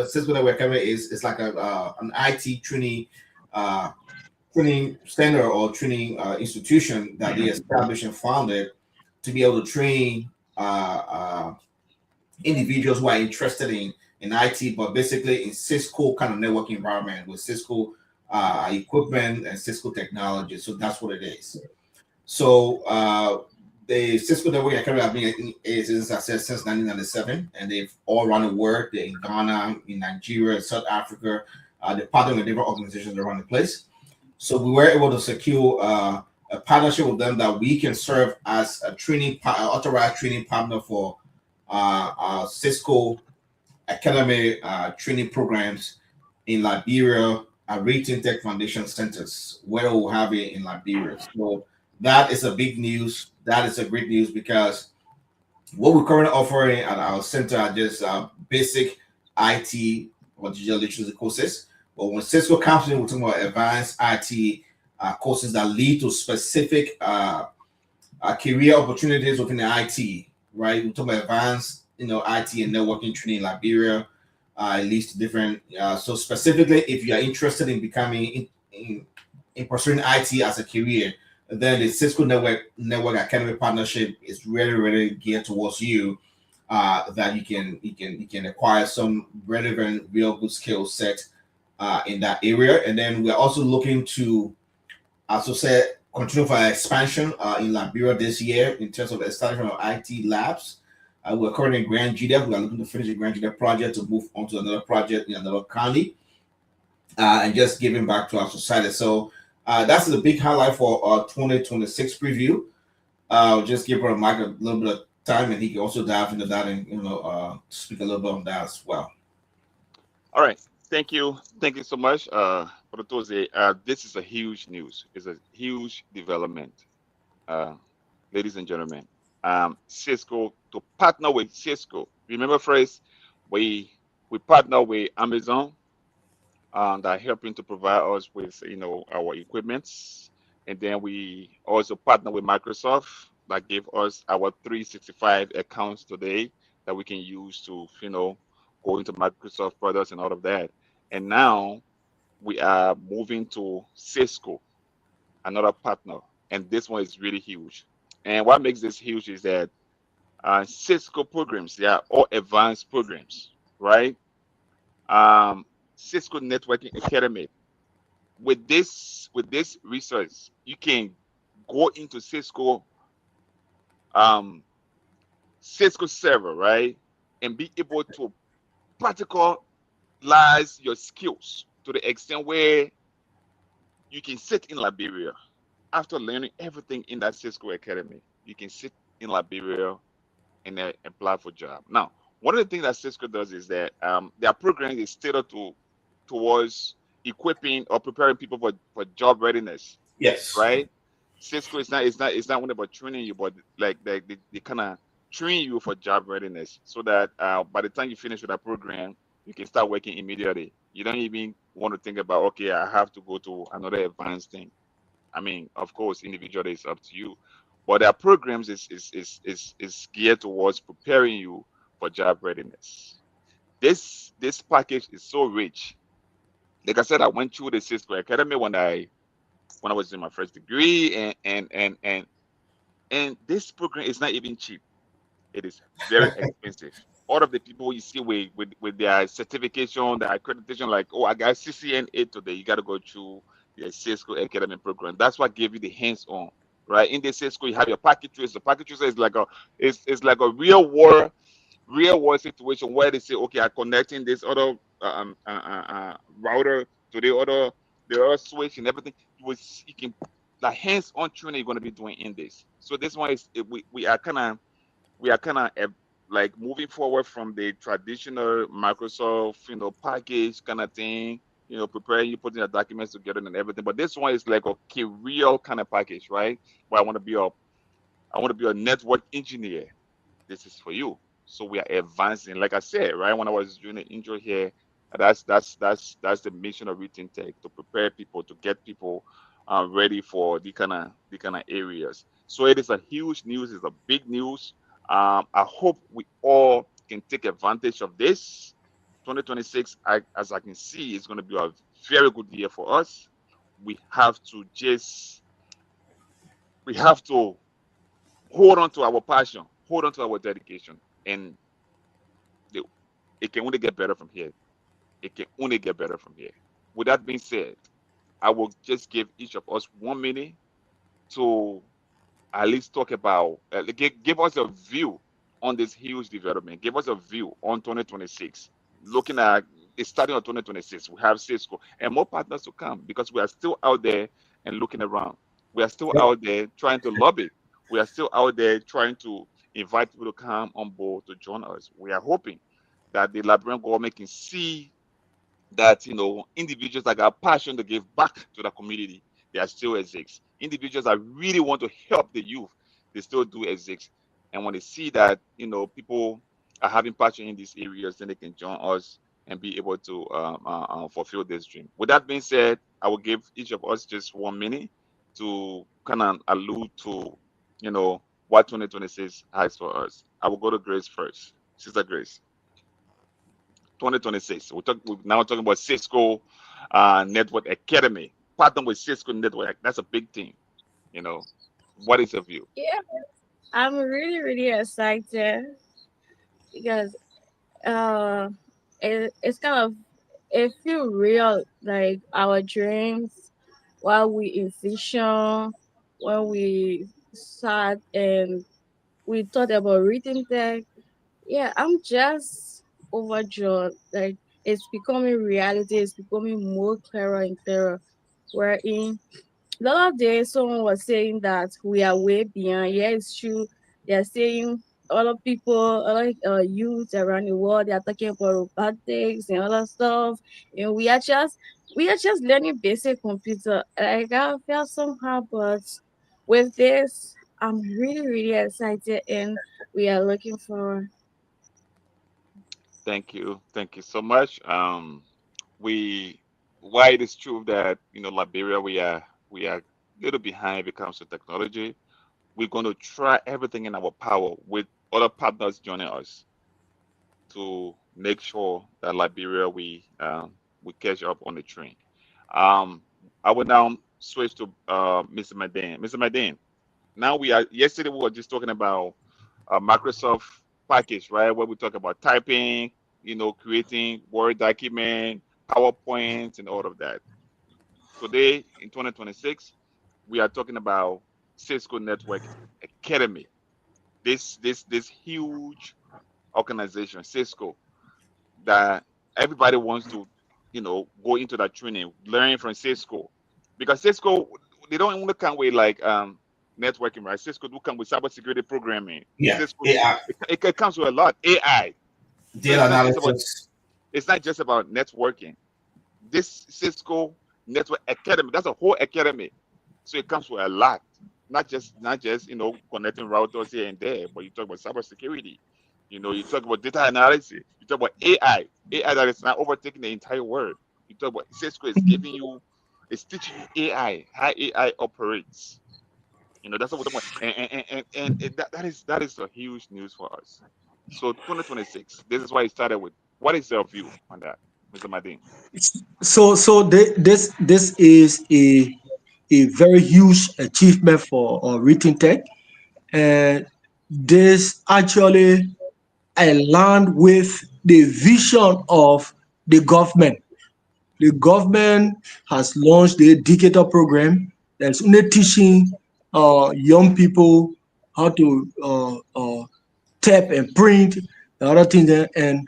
Cisco Network Academy is like an IT uh, training center or training institution that they established and founded to be able to train individuals who are interested in IT, but basically in Cisco kind of networking environment with Cisco equipment and Cisco technology. So that's what it is. So the Cisco Networking Academy have been since I said since 1997, and they've all around the world. They're in Ghana, in Nigeria, South Africa. They're partnering with different organizations around the place. So we were able to secure a partnership with them that we can serve as a authorized training partner for Cisco Academy training programs in Liberia at ReThink Tech Foundation centers, where we'll have it in Liberia. So that is a big news. That is a great news because what we're currently offering at our center are just basic IT or digital literacy courses. But when Cisco comes in, we're talking about advanced IT courses that lead to specific career opportunities within the IT, right? We're talking about advanced, IT and networking training in Liberia. It leads to different. So specifically, if you are interested in becoming in pursuing IT as a career, then the Cisco Network Academy partnership is really, really geared towards you. That you can acquire some relevant, real good skill set in that area, and then we're also looking to, as I said, continue for our expansion in Liberia this year in terms of establishment of IT labs. We're currently in Grand GDF. We are looking to finish the Grand GDF project to move on to another project in another county and just giving back to our society. So that's the big highlight for our 2026 preview. Just give Mike a little bit of time, and he can also dive into that and speak a little bit on that as well. All right. Thank you so much, for the this is a huge news. It's a huge development, uh, ladies and gentlemen. Cisco to partner with Cisco. Remember, first we we partner with Amazon, that helping to provide us with our equipments, and then we also partner with Microsoft that gave us our 365 accounts today that we can use to go into Microsoft products and all of that. And now we are moving to Cisco, another partner, and this one is really huge. And what makes this huge is that Cisco programs, they are all advanced programs, right? um, Cisco Networking Academy. With this resource, you can go into um, Cisco server, right, and be able to practicalize your skills to the extent where you can sit in Liberia after learning everything in that Cisco Academy. You can sit in Liberia and apply for job. Now, one of the things that Cisco does is that their program is tailored towards equipping or preparing people for job readiness, Yes. right? Cisco is not only about training you, but like they kind of train you for job readiness so that by the time you finish with that program, you can start working immediately. You don't even want to think about, okay, I have to go to another advanced thing. I mean, of course, individually it's up to you, but our programs is geared towards preparing you for job readiness. This package is so rich. Like I said, I went through the Cisco Academy when I was in my first degree, and this program is not even cheap. It is very expensive. All of the people you see with their certification, their accreditation, like, oh, I got CCNA today, you got to go through the Cisco Academy program. That's what gave you the hands-on, right? In the Cisco, you have your packet tracer. The packet tracer is like a real world situation where they say, okay, I'm connecting this other router to the other switch and everything. You can, the hands-on training you're going to be doing in this. So this one is we are kind of like moving forward from the traditional Microsoft, package kind of thing, preparing you, putting the documents together and everything. But this one is like a career kind of package, right? Where I want to be a network engineer. This is for you. So we are advancing. Like I said, right, when I was doing the intro here, that's the mission of ReThink Tech, to prepare people, to get people ready for the kind of areas. So it is a huge news. It's a big news. I hope we all can take advantage of this. 2026, as I can see, is going to be a very good year for us. We have to just we have to hold on to our passion, hold on to our dedication, and the, it can only get better from here. It can only get better from here. With that being said, I will just give each of us 1 minute to at least talk about, give us a view on this huge development. Give us a view on 2026. Looking at the starting of 2026, we have Cisco and more partners to come because we are still out there and looking around. We are still out there trying to lobby. We are still out there trying to invite people to come on board to join us. We are hoping that the Liberian government can see that individuals that got passion to give back to the community, they are still exist. Individuals that really want to help the youth, they still do exist. And when they see that people are having passion in these areas, then they can join us and be able to fulfill this dream. With that being said, I will give each of us just 1 minute to kind of allude to what 2026 has for us. I will go to Grace first. Sister Grace. 2026. We're now talking about Cisco Network Academy. Partner with Cisco Network. That's a big thing. What is your view? Yeah, I'm really, really excited because uh, it's kind of it feel real, like our dreams while we envision when we sat and we thought about reading tech. Yeah, I'm just overjoyed. Like it's becoming reality. It's becoming more clearer and clearer. Wherein the other day someone was saying that we are way behind. Yeah, it's true. They're saying a lot of people, a lot of youth around the world, they are talking about robotics and other stuff, and we are just learning basic computer. Like I feel somehow, but with this, I'm really really excited, and we are looking for. Thank you. Thank you so much. We Why it is true that Liberia, we are a little behind when it comes to technology. We're going to try everything in our power with other partners joining us to make sure that Liberia we catch up on the train. Um, I will now switch to Mr. Madan. Mr. Madan, now yesterday we were just talking about Microsoft package, right? Where we talk about typing, creating Word document, PowerPoint, and all of that. Today in 2026, we are talking about Cisco Network Academy. This huge organization, Cisco, that everybody wants to, go into that training, learn from Cisco, because Cisco, they don't only come with like networking, right? Cisco do come with cybersecurity programming. Yeah, Cisco, AI, it comes with a lot AI. So data analysis. it's not just about networking. This Cisco Network Academy, that's a whole academy. So it comes with a lot, not just connecting routers here and there, but you talk about cybersecurity. You talk about data analysis. You talk about AI that is now overtaking the entire world. You talk about Cisco is teaching you AI, how AI operates. That's what we're talking about, and that is a huge news for us. So 2026, this is why it started with. What is your view on that, Mr. Madin? This is a very huge achievement for ReThink Tech, and this actually aligned with the vision of the government. The government has launched the educator program that's only teaching young people how to tap and print, the other things there. And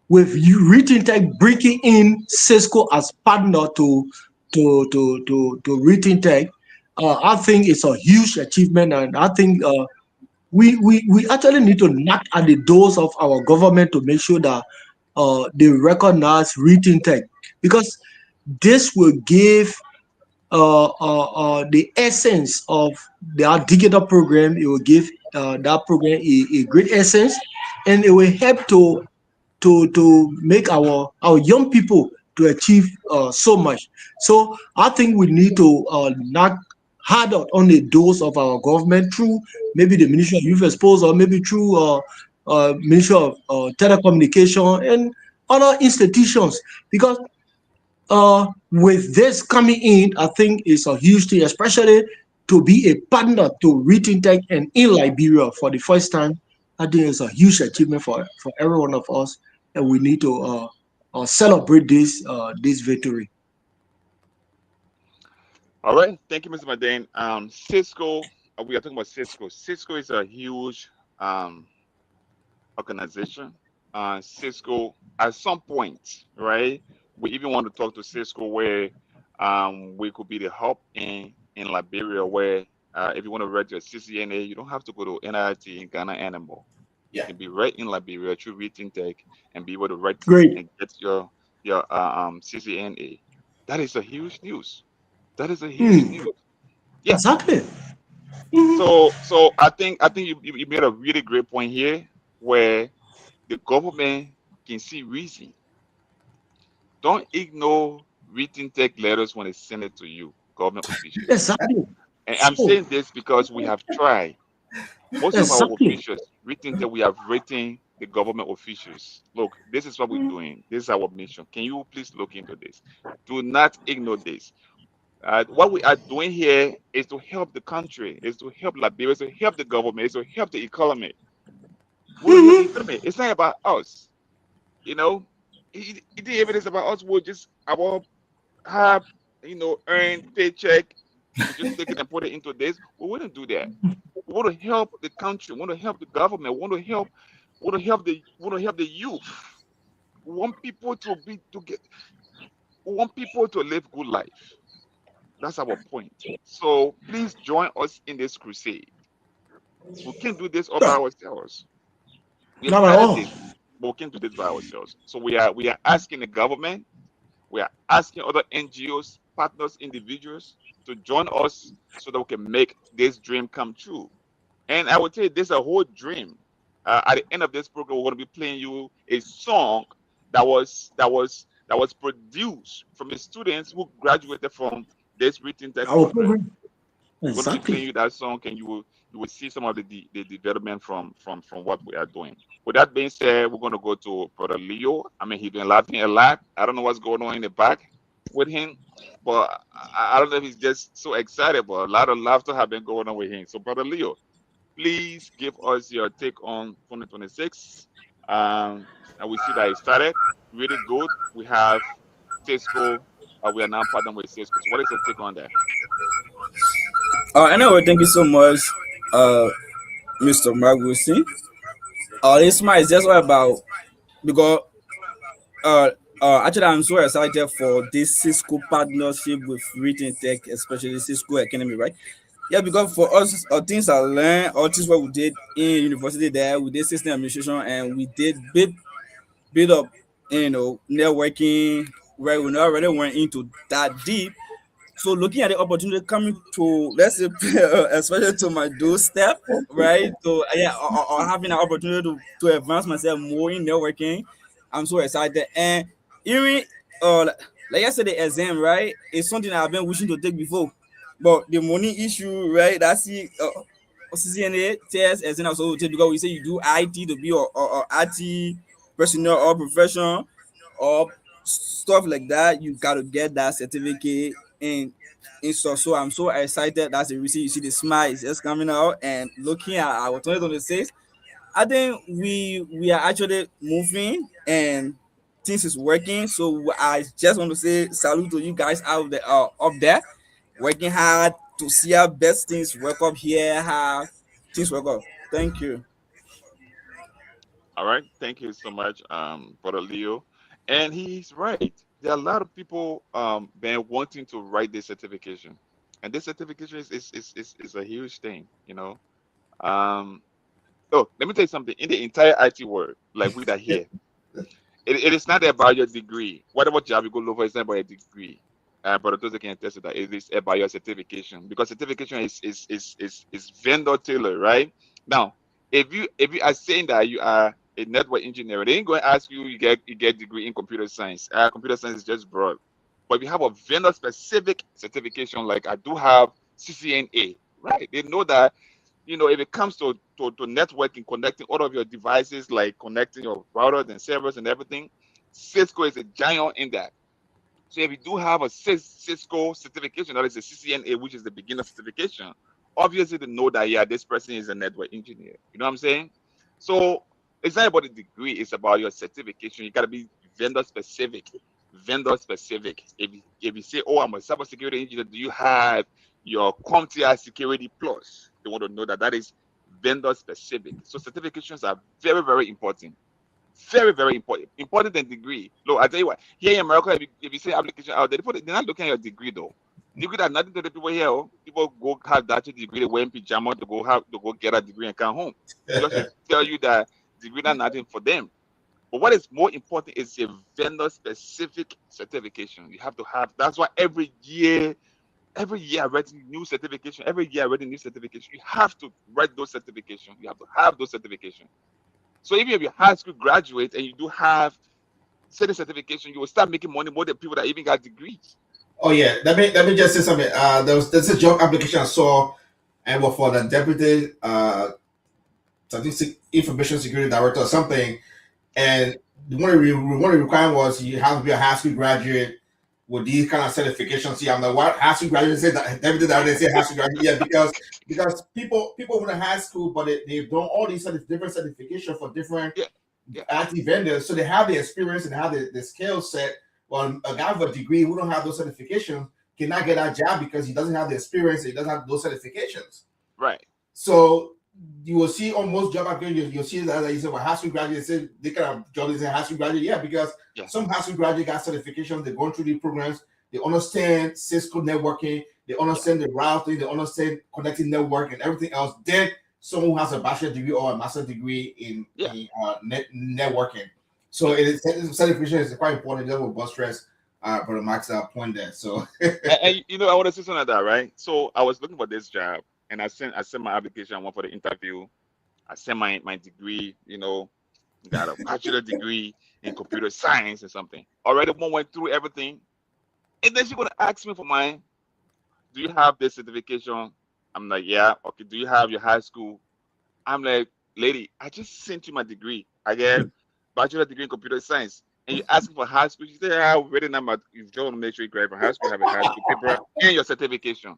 with you ReThink Tech bringing in Cisco as partner to ReThink Tech, I think it's a huge achievement, and I think we actually need to knock at the doors of our government to make sure that they recognize ReThink Tech, because this will give the essence of the educator program. It will give that program a great essence, and it will help to make our young people to achieve so much. So I think we need to knock harder on the doors of our government through maybe the Ministry of Youth and Sports, or maybe through Ministry of Telecommunication and other institutions, because with this coming in, I think it's a huge thing, especially to be a partner to ReThink Tech and in Liberia for the first time. I think it's a huge achievement for every one of us, and we need to celebrate this victory. All right. Thank you, Mr. Madane. Cisco, we are talking about Cisco. Cisco is a huge um, organization. Cisco, at some point, right? We even want to talk to Cisco where we could be the hub in Liberia, where if you want to register CCNA, you don't have to go to NIT in Ghana anymore. You Yeah. can be right in Liberia through ReThink Tech and be able to write Great. and get your CCNA. That is a huge news. That is a huge Mm, news. Yeah. exactly. Mhm. So I think you made a really great point here where the government can see reason. Don't ignore written tech letters when they send it to you, government officials. Exactly. And I'm So saying this because we have tried. Most of our exactly. officials, written that we have written the government officials. Look, this is what we're doing. This is our mission. Can you please look into this? Do not ignore this. What we are doing here is to help the country, is to help Liberia, is to help the government, is to help the economy. We will help the Mhm. economy. It's not about us. You know, it if it is about us, we'll just our have earn paycheck. We just take it and put it into this. We wouldn't do that. We want to help the country. We want to help the government. We want to help. We want to help the. We want to help the youth. We want people to be to get. We want people to live good life. That's our point. So please join us in this crusade. We can't do this all by Yeah, ourselves. We have not at started all. this, but we can't do this by ourselves. So we are asking the government. We are asking other NGOs, partners, individuals to join us so that we can make this dream come true. And I would tell you, this is a whole dream. At the end of this program, we're going to be playing you a song that was produced from the students who graduated from this written tech Our program. program. We're going to be playing Exactly. you that song, and you will see some of the development from what we are doing. With that being said, we're going to go to Brother Leo. I mean, he's been laughing a lot. I don't know what's going on in the back with him, but I don't know if he's just so excited. But a lot of laughter have been going on with him. So, Brother Leo, please give us your take on 2026. And we see that it started really good. We have Cisco. We are now partnering with Cisco. So, what is your take on that? Anyway, thank you so much, uh, Mr. Mark Wilson. This man is just all about because uh, actually I'm so excited for this Cisco partnership with ReThink Tech, especially Cisco Academy, right? Yeah, because for us, things I learned, all things what we did in university there, we did system administration and we did bit of networking where we not really went into that deep. So looking at the opportunity coming to, let's say, especially to my doorstep, right? So yeah, or having an opportunity to advance myself more in networking, I'm so excited. And even like I said, the exam, right, is something I've been wishing to take before, but the money issue, right? That's the CCNA test exam also take because we say you do IT to be or IT personnel or profession or stuff like that. You got to get that certificate in so I'm so excited. That's the reason you see the smile is just coming out and looking at our 2026. I think we are actually moving and things is working. So I just want to say salute to you guys out there up there working hard to see how best things work up here, how things work up. Thank you. All right. Thank you so much, Brother Leo. And he's right. There are a lot of people been wanting to write this certification. And this certification is a huge thing, you know. Um, oh, let me tell you something. In the entire IT world, like we are here, it is not about your degree. Whatever job you go look for, it's not about your degree. But those that can attest to that, it is about your certification because certification is vendor tailored, right? Now, if you are saying that you are a network engineer, they ain't going to ask you, you get degree in computer science. Computer science is just broad. But if you have a vendor specific certification, like I do have CCNA, right? They know that, if it comes to networking, connecting all of your devices, like connecting your routers and servers and everything, Cisco is a giant in that. So if you do have a Cisco certification, that is a CCNA, which is the beginner certification, obviously they know that, yeah, this person is a network engineer. You know what I'm saying? So it's not about the degree, it's about your certification. You got to be vendor specific. Vendor specific. If you say, oh, I'm a cybersecurity engineer, do you have your CompTIA Security Plus? They want to know that is vendor specific. So certifications are very, very important. Very, very important. Important than degree. Look, I tell you what, here in America, if you say application out there, they're not looking at your degree though. Degree that nothing to the people here. Oh. People go have that degree, they wear in pajamas to go get a degree and come home. Just to tell you that degree not nothing for them. But what is more important is a vendor specific certification. You have to have. That's why every year I write new certification. Every year I write a new certification. You have to write those certifications. You have to have those certifications. So even if you're high school graduate and you do have certain certification, you will start making money more than people that even got degrees. Oh yeah, let me just say something. There's a job application I saw, and was for the deputy, I think information security director or something. And one of the requirements was you have to be a high school graduate with these kind of certifications. See, I'm like, what high school graduate say that everything that they say high school graduate? Yeah, because people went to high school, but they've done all these different certifications for different IT vendors, so they have the experience and have the skill set. Well, a guy with a degree who don't have those certifications cannot get that job because he doesn't have the experience. He doesn't have those certifications. Right. So you will see on most job applications, you'll see that you say, well, high school graduates say they kind of job is a high school graduate. Yeah, because some high school graduate got certifications, they're going through the programs, they understand Cisco networking, they understand the routing, they understand connecting network and everything else. Then someone who has a bachelor degree or a master degree in networking. So certification is quite important. That will bust stress. Brother Max point there. So and I want to say something like that, right? So I was looking for this job and I sent my application. I went for the interview. I sent my degree, got a bachelor degree in computer science or something. Already one went through everything. And then she's gonna ask me for mine. Do you have this certification? I'm like, yeah. Okay, do you have your high school? I'm like, lady, I just sent you my degree. I get bachelor degree in computer science. And you're asking for high school. She said, yeah, I've written about you just want to make sure you graduate from high school, have a high school paper and your certification.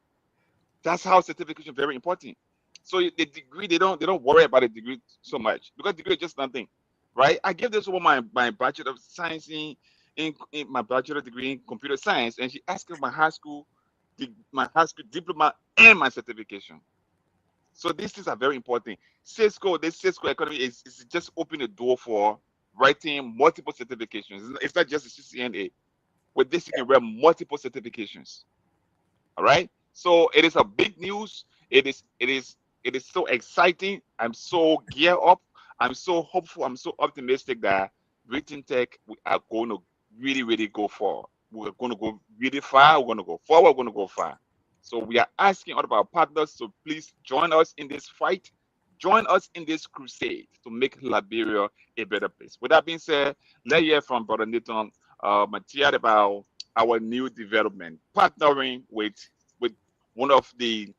That's how certification is very important. So the degree, they don't worry about the degree so much because degree is just nothing, right? I gave this woman my bachelor of science in my bachelor degree in computer science, and she asked for my high school diploma and my certification. So these things are very important. This Cisco economy is just open the door for writing multiple certifications. It's not just a CCNA. With this, you can write multiple certifications. All right. So it is a big news. It is so exciting. I'm so geared up. I'm so hopeful. I'm so optimistic that ReThink Tech, we are going to really, really go far. We're going to go really far. We're going to go forward. We're going to go far. So we are asking all of our partners to please join us in this fight. Join us in this crusade to make Liberia a better place. With that being said, let's hear from Brother Nathan Matia about our new development, partnering with one of the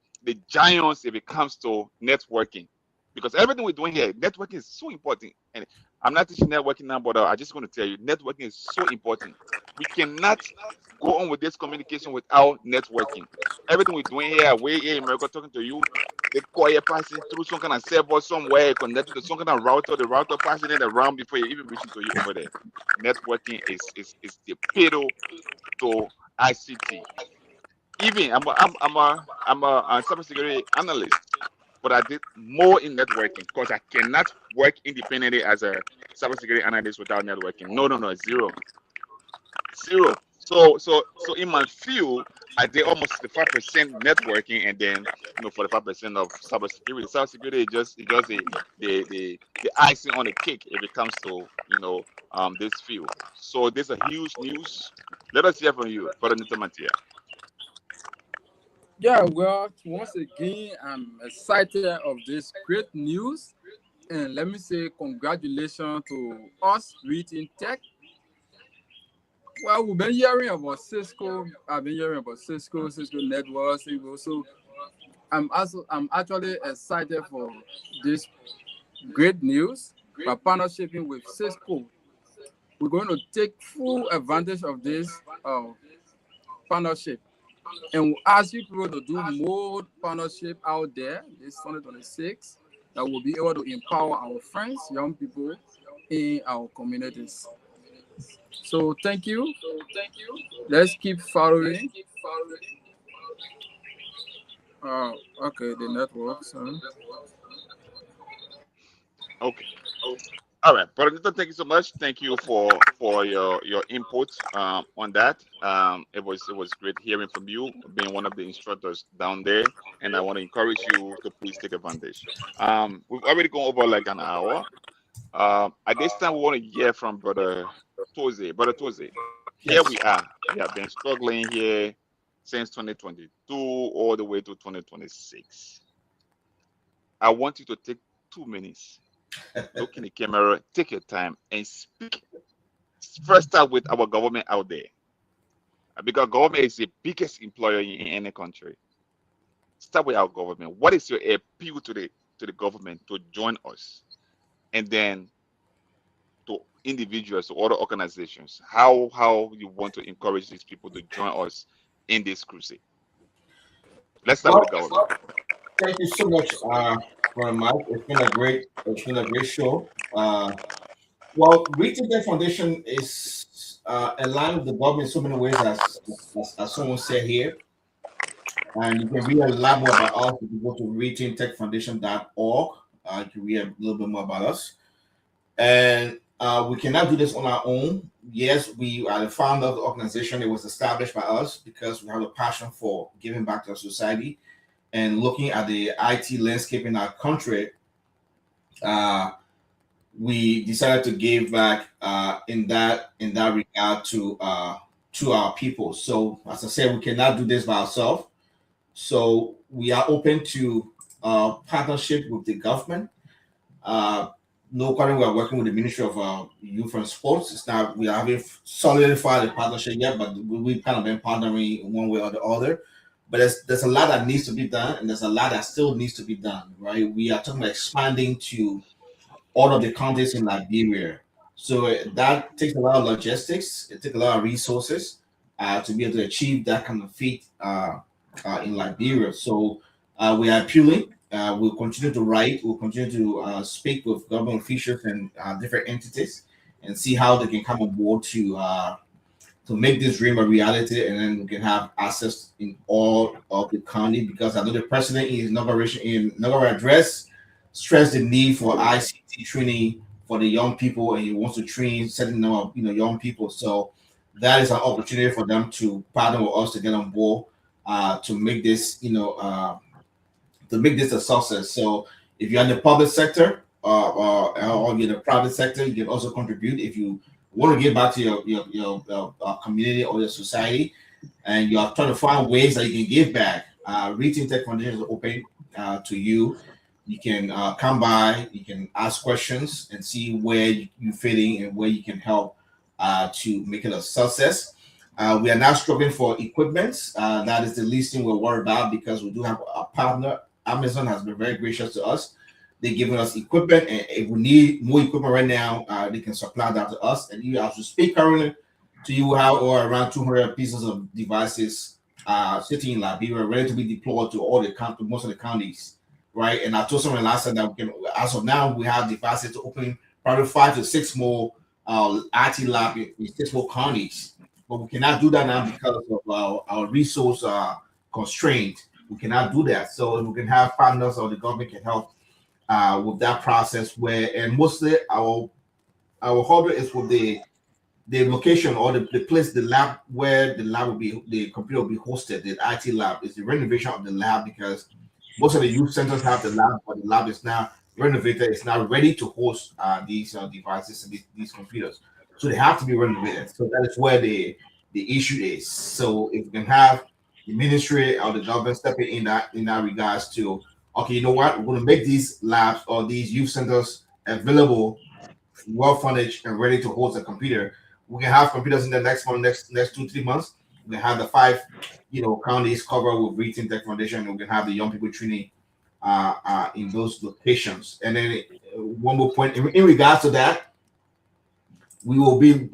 giants if it comes to networking. Because everything we're doing here, networking is so important. And I'm not teaching networking now, but I just want to tell you, networking is so important. We cannot go on with this communication without networking. Everything we're doing here, way here in America, talking to you, the courier passing through some kind of server somewhere, connected to some kind of router, the router passing it around before you even reaching to you over there. Networking is the pedal to ICT. Even I'm a cybersecurity analyst, but I did more in networking because I cannot work independently as a cybersecurity analyst without networking. No, zero. So in my field, I did almost 65% networking, and then 45% of cybersecurity. Cybersecurity is just the icing on the cake if it comes to this field. So this is a huge news. Let us hear from you, Brother Nitamatia. Yeah, well, once again, I'm excited of this great news. And let me say congratulations to us, ReThink Tech. Well, we've been hearing about Cisco. I've been hearing about Cisco Network, Cisco. So I'm actually excited for this great news. By partnershiping with Cisco, we're going to take full advantage of this partnership. And we'll ask you people to do more partnership out there this 2026 that will be able to empower our friends, young people in our communities. So thank you. Let's keep following. Okay, the networks. Okay. All right, Brother Nathan, thank you so much. Thank you for your input on that. It was great hearing from you, being one of the instructors down there, and I want to encourage you to please take advantage. We've already gone over like an hour. At this time, we want to hear from Brother Toze. Brother Toze, here Yes. we are. We have been struggling here since 2022 all the way to 2026. I want you to take 2 minutes, look in the camera, take your time, and speak. First, start with our government out there, because government is the biggest employer in any country. Start with our government. What is your appeal to the government to join us, and then to individuals, to other organizations? How you want to encourage these people to join us in this crusade? Let's start with Well, the government. thank you so much, for Mike. It's been a great show. Well, ReThink Tech Foundation is aligned with the government in so many ways, as someone said here. And you can read a lot more about us if you go to rethinktechfoundation.org. You can read a little bit more about us. And we cannot do this on our own. Yes, we are the founder of the organization. It was established by us because we have a passion for giving back to our society and looking at the IT landscape in our country. Uh, we decided to give back in that regard to our people. So, as I said, we cannot do this by ourselves. So we are open to partnership with the government. Uh, no, currently we are working with the Ministry of Youth and Sports. It's not we haven't solidified the partnership yet, but we've kind of been partnering in one way or the other. But there's a lot that needs to be done, and there's a lot that still needs to be done. Right? We are talking about expanding to all of the counties in Liberia. So that takes a lot of logistics. It takes a lot of resources to be able to achieve that kind of feat in Liberia. So we are appealing. We'll continue to write. We'll continue to speak with government officials and different entities and see how they can come on board to make this dream a reality, and then we can have access in all of the county. Because I know the president in his inaugural address stressed the need for ICT training for the young people, and he wants to train certain number of young people. So that is an opportunity for them to partner with us to get on board to make this a success. So if you're in the public sector or you're in the private sector, you can also contribute. If you want to give back to your community or your society, and you're trying to find ways that you can give back, ReThink Tech Foundation is open to you. You can come by, you can ask questions and see where you fit in and where you can help to make it a success. We are now struggling for equipment. That is the least thing we're worried about because we do have a partner. Amazon has been very gracious to us. They're giving us equipment, and if we need more equipment right now, they can supply that to us. And you have to speak currently to you have or around 200 pieces of devices sitting in Liberia, ready to be deployed to most of the counties, right? And I told someone last time that we can, as of now, we have devices to open probably 5 to 6 more IT lab in 6 more counties, but we cannot do that now because of our resource constraint. We cannot do that. So if we can have partners or the government can help with that process, and mostly our hobby is with the location or the place, the lab where the computer will be hosted. The IT lab is the renovation of the lab because most of the youth centers have the lab, but the lab is now renovated. It's now ready to host these devices and these computers. So they have to be renovated. So that is where the issue is. So if we can have the ministry or the government stepping in that regards to okay, you know what, we're going to make these labs or these youth centers available, well funded and ready to host a computer. We can have computers in the next month, next 2 3 months. We can have the five, counties covered with ReThink Tech Foundation, and we can have the young people training in those locations. And then one more point in regards to that, we will be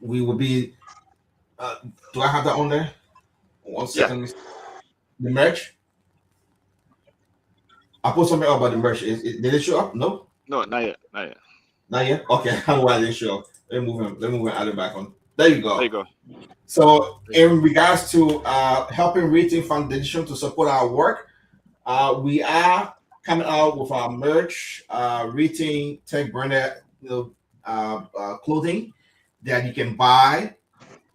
we will be. Uh, do I have that on there? One Yeah. second. The merch. I put something up about the merch. Did it show up? No, No, not yet. Not yet. not yet. Okay, why didn't show up? Let me move him. Add it back on. There you There you go. go. So, There you go. in regards to helping ReThink Foundation to support our work, we are coming out with our merch, ReThink Tech branded, clothing that you can buy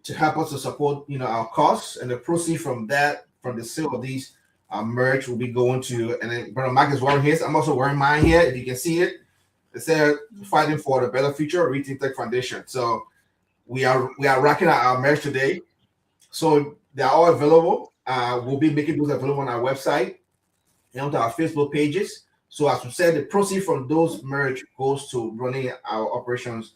to help us to support, our costs, and the proceeds from that, from the sale of these merch, will be going to. And then Brother Mike is wearing his. I'm also wearing mine here. If you can see it, it says "Fighting for the Better Future," ReThink Tech Foundation. So we are rocking out our merch today. So they're all available. We'll be making those available on our website and onto our Facebook pages. So as we said, the proceeds from those merge goes to running our operations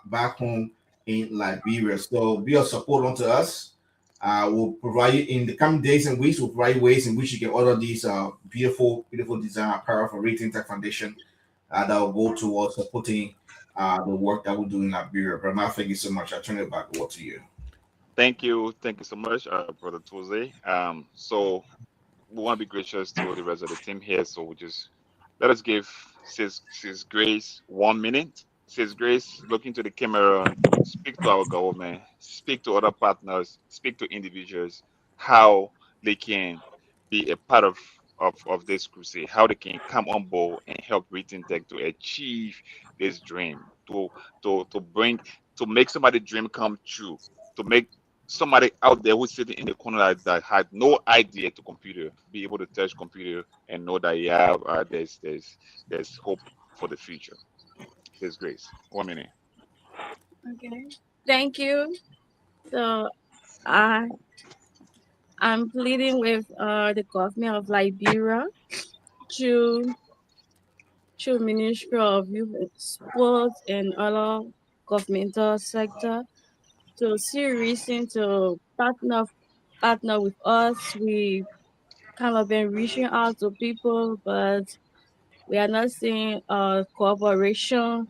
back home in Liberia. So be a support onto us. We'll provide you in the coming days and weeks. We'll provide you ways in which you can order these beautiful, beautiful design apparel for ReThink Tech Foundation that will go towards supporting the work that we do in Liberia. But Matt, thank you so much. I turn it back over to you. Thank you so much, Brother Tuesday. So we want to be gracious to the rest of the team here. So we just let us give Sis Grace 1 minute. Sis Grace, look into the camera, speak to our government, speak to other partners, speak to individuals, how they can be a part of this crusade, how they can come on board and help Written Tech to achieve this dream, to bring to make somebody's dream come true, to make somebody out there who's sitting in the corner that had no idea to computer be able to touch computer and know that yeah, there's hope for the future. There's grace. 1 minute. Okay. Thank you. So I I'm pleading with the government of Liberia to Ministry of Youth and Sports and other governmental sector to see reason to partner with us. We kind of been reaching out to people, but we are not seeing cooperation.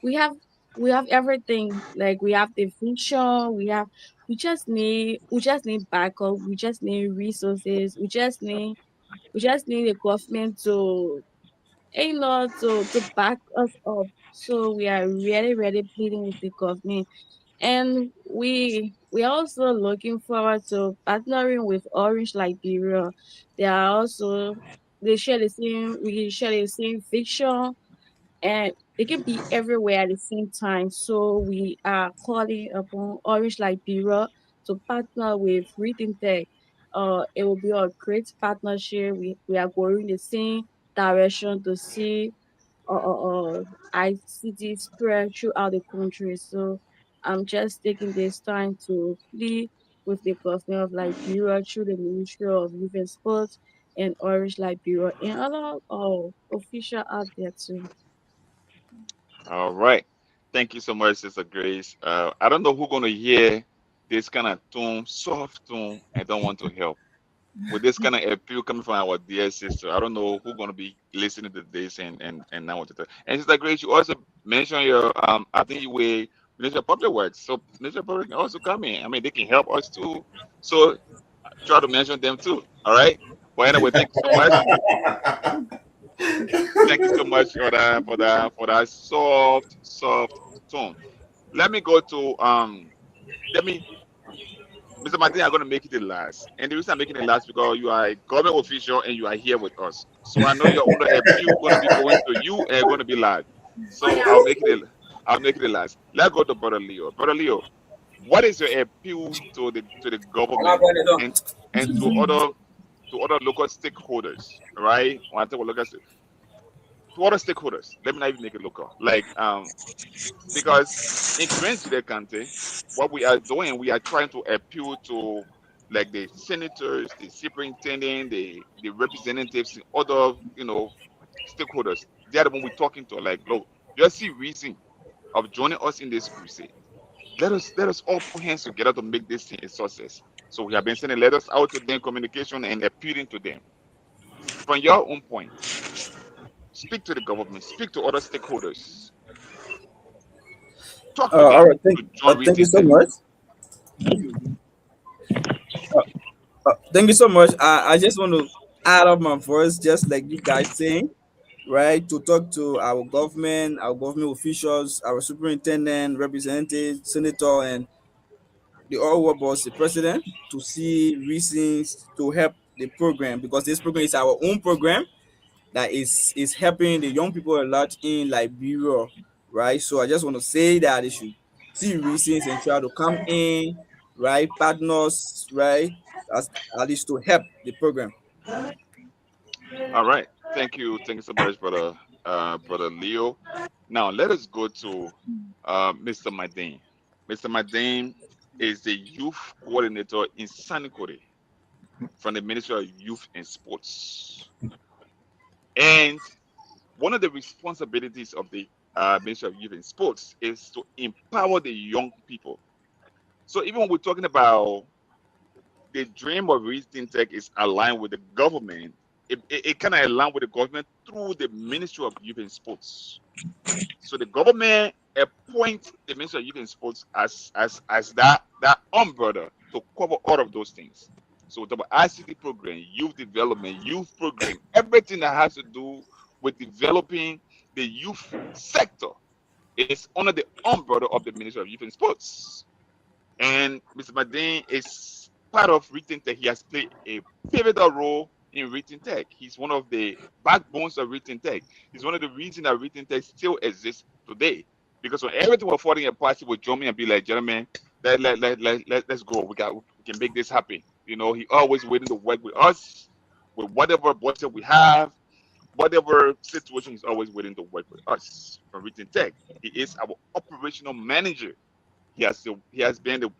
We have we have everything. Like we have the vision, we just need backup, we just need resources, we just need the government to to back us up. So we are really, really pleading with the government. And we are also looking forward to partnering with Orange Liberia. They are also we share the same vision, and they can be everywhere at the same time. So we are calling upon Orange Liberia to partner with Reading Tech. It will be a great partnership. We are going the same direction to see ICT spread throughout the country. So I'm just taking this time to plead with the government of Liberia through the Ministry of Youth and Sports and Orange Liberia and other official out there too. All right. Thank you so much, Sister Grace. I don't know who's gonna hear this kind of tone, soft tone, and don't want to help. With this kind of appeal coming from our dear sister, I don't know who's gonna be listening to this and now want to tell. And Sister Grace, you also mentioned your I think you were Minister of Public Works. So Minister of Public can also come in. I mean, they can help us too. So try to mention them too. All right. But anyway, thank you so much. Thank you so much for that soft tone. Let me go to let me Mr. Martin, I'm gonna make it the last. And the reason I'm making it last because you are a government official and you are here with us. So I know your own appeal gonna be going to you and gonna be loud. So I'll make it the last. Let's go to Brother Leo. Brother Leo, what is your appeal to the government and and to other local stakeholders, right? When I talk about to other stakeholders. Let me not even make it local. Like because in Grand Sud County, what we are doing, we are trying to appeal to like the senators, the superintendent, the representatives, and other stakeholders. They are the one we're talking to. Like, look, you see reason of joining us in this crusade. Let us all put hands together to make this thing a success. So we have been sending letters out to them, communication, and appealing to them. From your own point, speak to the government, speak to other stakeholders, talk to All them right, to join thank you ReThink so Tech. much. Thank you so much. I just want to add up my voice, just like you guys saying, right? To talk to our government officials, our superintendent, representative, senator, and the all boss, the president, to see reasons to help the program, because this program is our own program that is helping the young people a lot in Liberia, right? So I just want to say that they should see reasons and try to come in, right? Partners, right? As, at least to help the program. All right. Thank you so much, brother Leo. Now let us go to Mr. Madin. Mr. Madin is the youth coordinator in Sanikore from the Ministry of Youth and Sports. And one of the responsibilities of the Ministry of Youth and Sports is to empower the young people. So even when we're talking about the dream of ReThink Tech is aligned with the government, it kind of aligned with the government through the Ministry of Youth and Sports. So the government appoints the Ministry of Youth and Sports as that umbrella to cover all of those things. So the ICT program, youth development, youth program, everything that has to do with developing the youth sector is under the umbrella of the Ministry of Youth and Sports. And Mr. Madin is part of ReThink Tech. He has played a pivotal role in ReThink Tech. He's one of the backbones of ReThink Tech. He's one of the reasons that ReThink Tech still exists today. Because when everything was falling apart, he would join me and be like, gentlemen, let's go. We can make this happen. He always willing to work with us with whatever budget we have, whatever situation, he's always willing to work with us from ReThink Tech. He is our operational manager. He has been the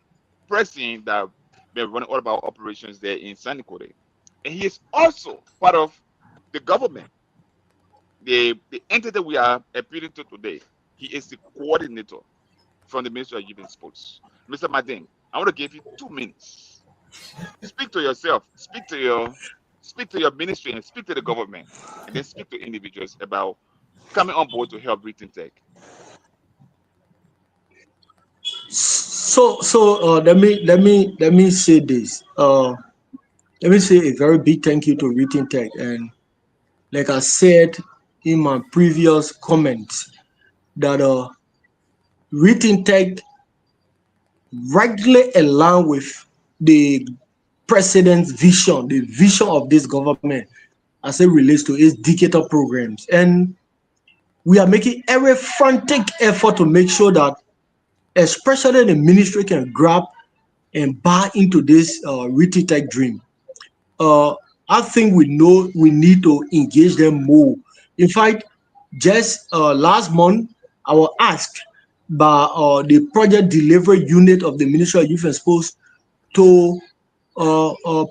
person that been running all of our operations there in Sanikore. And he is also part of the government, the entity we are appealing to today. He is the coordinator from the Ministry of Youth and Sports. Mr. Madin, I want to give you 2 minutes. Speak to yourself, speak to your ministry, and speak to the government, and then speak to individuals about coming on board to help ReThink Tech. So let me say this. Let me say a very big thank you to ReThink Tech. And like I said in my previous comments, that ReThink Tech rightly align with the president's vision, the vision of this government as it relates to its digital programs. And we are making every frantic effort to make sure that especially the ministry can grab and buy into this ReThink Tech dream. uh, I think we know we need to engage them more. In fact, just last month, I was asked by the project delivery unit of the Ministry of Youth and Sports to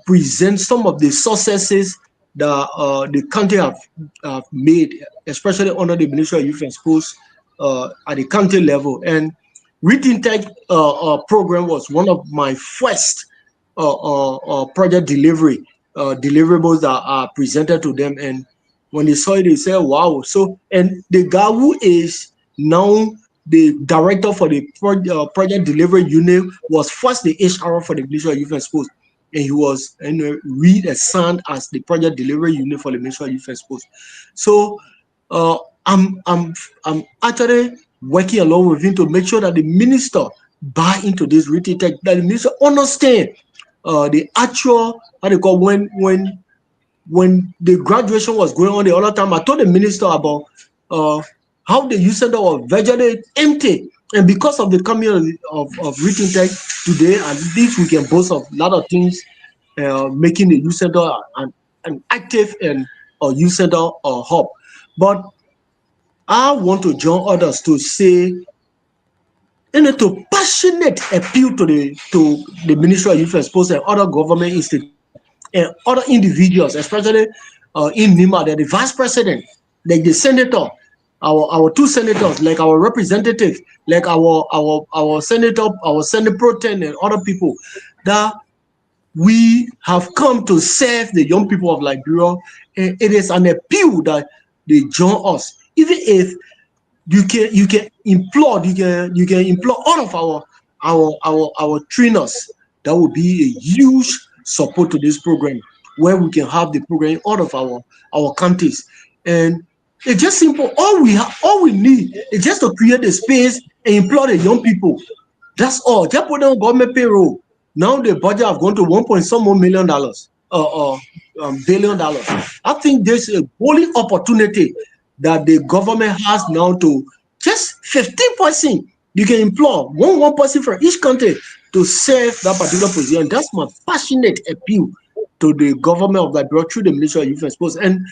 present some of the successes that the country have made, especially under the Ministry of Youth and Sports at the county level. And ReThink Tech program was one of my first project deliverables that are presented to them. And when they saw it, they said, wow. So, and the guy who is now the director for the project delivery unit was first the HR for the Ministry of Youth and Sports. And he was reassigned as the project delivery unit for the Ministry of Youth and Sports. So uh, I'm actually working along with him to make sure that the minister buy into this ReThink Tech, that the minister understand the actual, how they call, when the graduation was going on the other time, I told the minister about how the youth center was virtually empty. And because of the coming of ReThink Tech today, at least we can boast of a lot of things, making the youth center an active and youth center hub. But I want to join others to say and to passionate appeal to the Ministry of Youth and Sports and other government institutions and other individuals, especially in Nima, they're the vice president, like the senator, our two senators, like our representative, like our senator, our senate pro tem, and other people that we have come to serve the young people of Liberia. And it is an appeal that they join us, even if you can implore you can implore all of our trainers. That would be a huge support to this program, where we can have the program in all of our counties. And it's just simple. All we need is just to create a space and employ the young people. That's all. Just put them on government payroll. Now the budget have gone to 1 point some more million dollars, billion dollars. I think there's a holy opportunity that the government has now to just 15%. You can employ one person from each country to serve that particular position. That's my passionate appeal to the government of Liberia through the Ministry of Youth and Sports. And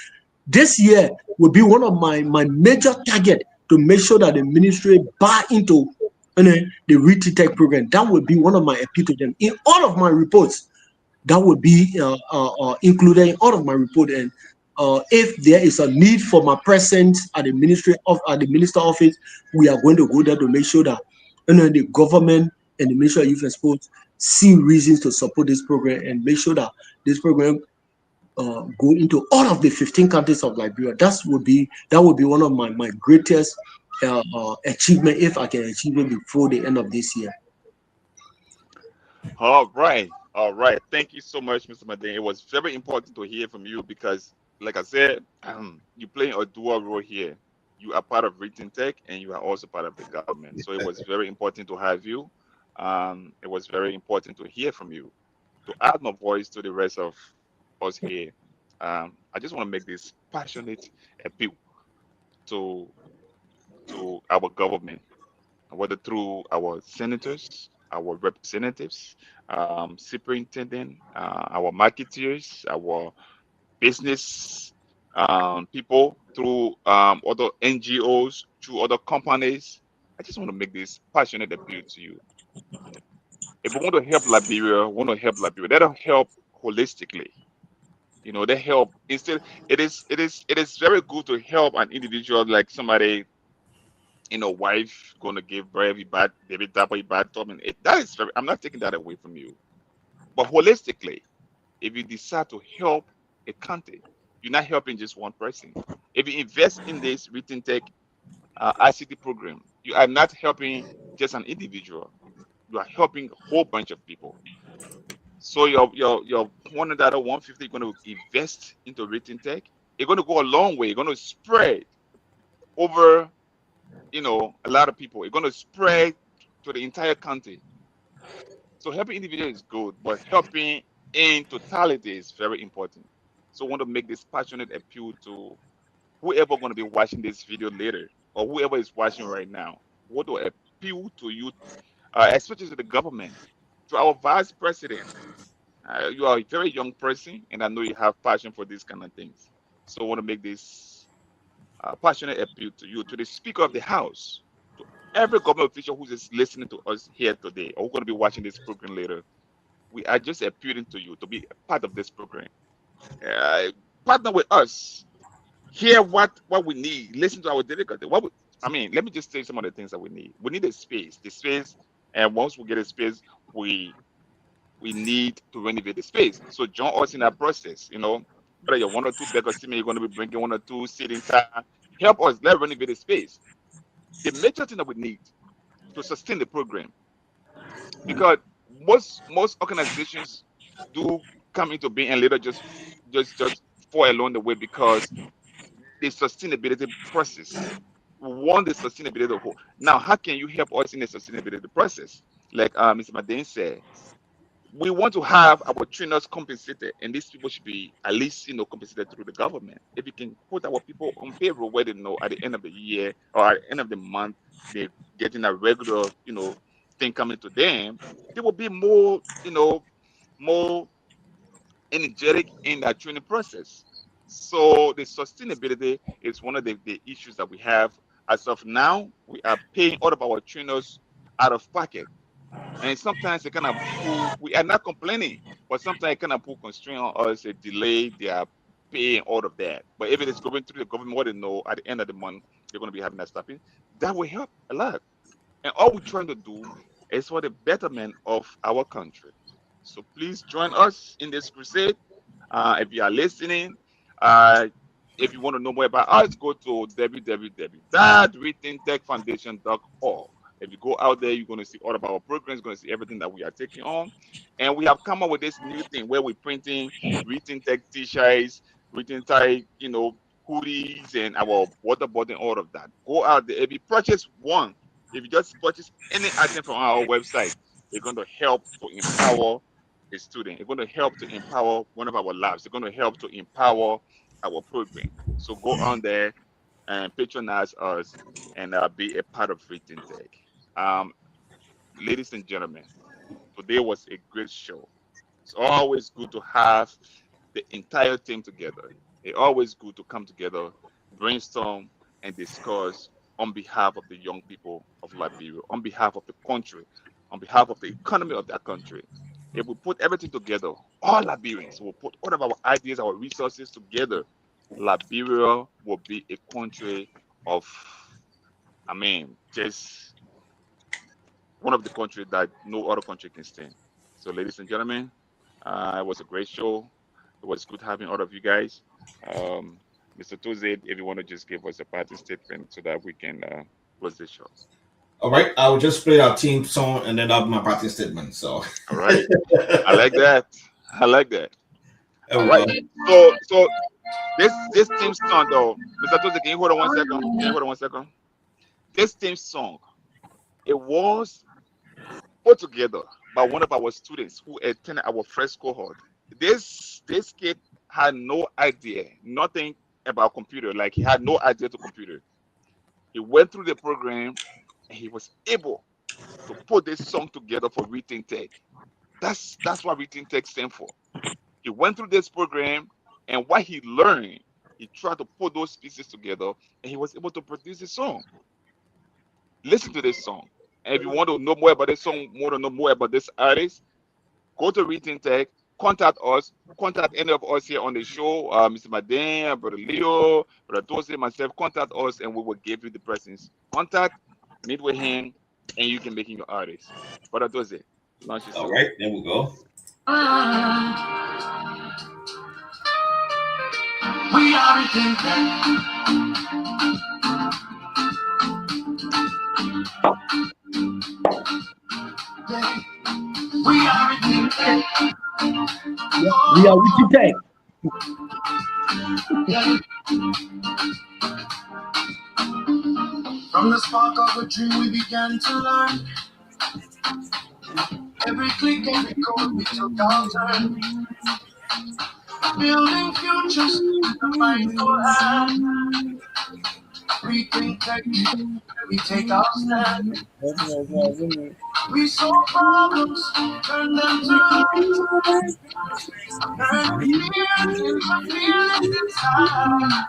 this year will be one of my major target to make sure that the ministry buy into the ReThink Tech program. That will be one of my appeal to them in all of my reports. That would be included in all of my report. And if there is a need for my presence at the minister office, we are going to go there to make sure that the government and the Ministry of Youth and Sports see reasons to support this program and make sure that this program go into all of the 15 countries of Liberia. That would be one of my greatest achievement if I can achieve it before the end of this year. All right. All right. Thank you so much, Mr. Madin. It was very important to hear from you because, like I said, you play a dual role here. You are part of ReThink Tech and you are also part of the government. So it was very important to have you. It was very important to hear from you, to add my voice to the rest of us here. I just want to make this passionate appeal to our government, whether through our senators, our representatives, superintendent, our marketeers, our business people, through other NGOs, through other companies. I just want to make this passionate appeal to you. If we want to help Liberia, let us help holistically. They help instead. It is very good to help an individual, like somebody, wife going to give birth, you bad baby double, you bad top, and that is very. I'm not taking that away from you, but holistically, if you decide to help a country, you're not helping just one person. If you invest in this ReThink Tech ICT program, you are not helping just an individual. You are helping a whole bunch of people. So your $100, 150, you're going to invest into ReThink Tech. It's going to go a long way. It's going to spread over a lot of people. It's going to spread to the entire country. So helping individuals is good, but helping in totality is very important. So I want to make this passionate appeal to whoever going to be watching this video later, or whoever is watching right now. I want to appeal to you, especially to the government, to our vice president. You are a very young person, and I know you have passion for these kind of things. So I want to make this passionate appeal to you, to the Speaker of the House, to every government official who's just listening to us here today, or who's going to be watching this program later. We are just appealing to you to be a part of this program. Uh, Partner with us. Hear what we need. Listen to our difficulty. Let me just say some of the things that we need. We need a space. The space, and once we get a space, we need to renovate the space. So join us in that process. Whether you're 1 or 2 bed, or you're going to be bringing 1 or 2 sitting time. Help us. Let's renovate the space. The major thing that we need to sustain the program, because most organizations do come into being and later just fall along the way because the sustainability process. We want the sustainability of whole. Now, how can you help us in the sustainability process? Like Mr. Madin said, we want to have our trainers compensated, and these people should be at least compensated through the government. If we can put our people on payroll where they know at the end of the year or at the end of the month they're getting a regular thing coming to them, they will be more energetic in that training process. So the sustainability is one of the issues that we have. As of now, we are paying all of our trainers out of pocket. And sometimes they kind of pull, we are not complaining, but sometimes it kind of pull constraint on us, a delay their pay and all of that. But if it is going through the government, what they know at the end of the month, they're going to be having that stopping, that will help a lot. And all we're trying to do is for the betterment of our country. So please join us in this crusade. If you are listening, uh, if you want to know more about us, go to www.rethinktechfoundation.org. If you go out there, you're going to see all of our programs, you're going to see everything that we are taking on. And we have come up with this new thing where we're printing Rethink Tech t-shirts, Rethink Tech, hoodies, and our water bottle, and all of that. Go out there. If you purchase one, if you just purchase any item from our website, it's going to help to empower a student. It's going to help to empower one of our labs. It's going to help to empower our program. So go on there and patronize us and be a part of ReThink Tech. Um, Ladies and gentlemen, today was a great show. It's always good to have the entire team together. It's always good to come together, brainstorm, and discuss on behalf of the young people of Liberia, on behalf of the country, on behalf of the economy of that country. If we put everything together, all Liberians will put all of our ideas, our resources together, Liberia will be a country of, just one of the countries that no other country can stand. So, ladies and gentlemen, it was a great show. It was good having all of you guys. Um, Mr. Tuesday, if you want to just give us a parting statement so that we can close the show. All right, I will just play our team song and then I'll have my parting statement. So, All right, I like that. I like that. there All we right. go. So this team song though, Mr. Tuesday, can you hold on 1 second? Can you hold on 1 second? This team song, it was put together by one of our students who attended our first cohort. This kid had no idea, nothing about computer. Like he had no idea to computer. He went through the program and he was able to put this song together for ReThink Tech. That's what ReThink Tech stands for. He went through this program and what he learned, he tried to put those pieces together and he was able to produce a song. Listen to this song. And if you want to know more about this song, want to know more about this artist, go to ReThink Tech, contact us, contact any of us here on the show, Mr. Madan, Brother Leo, Brother Tosi, myself, contact us and we will give you the person's contact, meet with him, and you can make him your artist. Brother Tosi, launch your All song. right, there we go. We are ReThink Tech. We are ReThink Tech. We are ReThink Tech. From the spark of a dream we began to learn. Every click, every code we took our turn. Building futures with a mindful hand. ReThink Tech, we take our stand. We solve problems, turn them to light. Turn fear into feelings inside.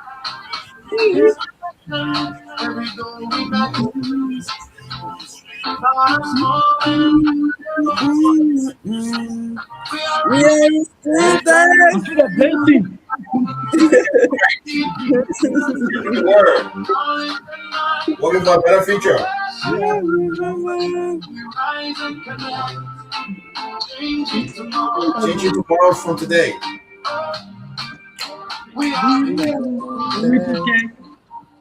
Every goal we met, not a small man. We are ReThink Tech. Consider blessing. Word. Looking for a better future. Changing tomorrow. Changing tomorrow from today. We are ReThink Tech.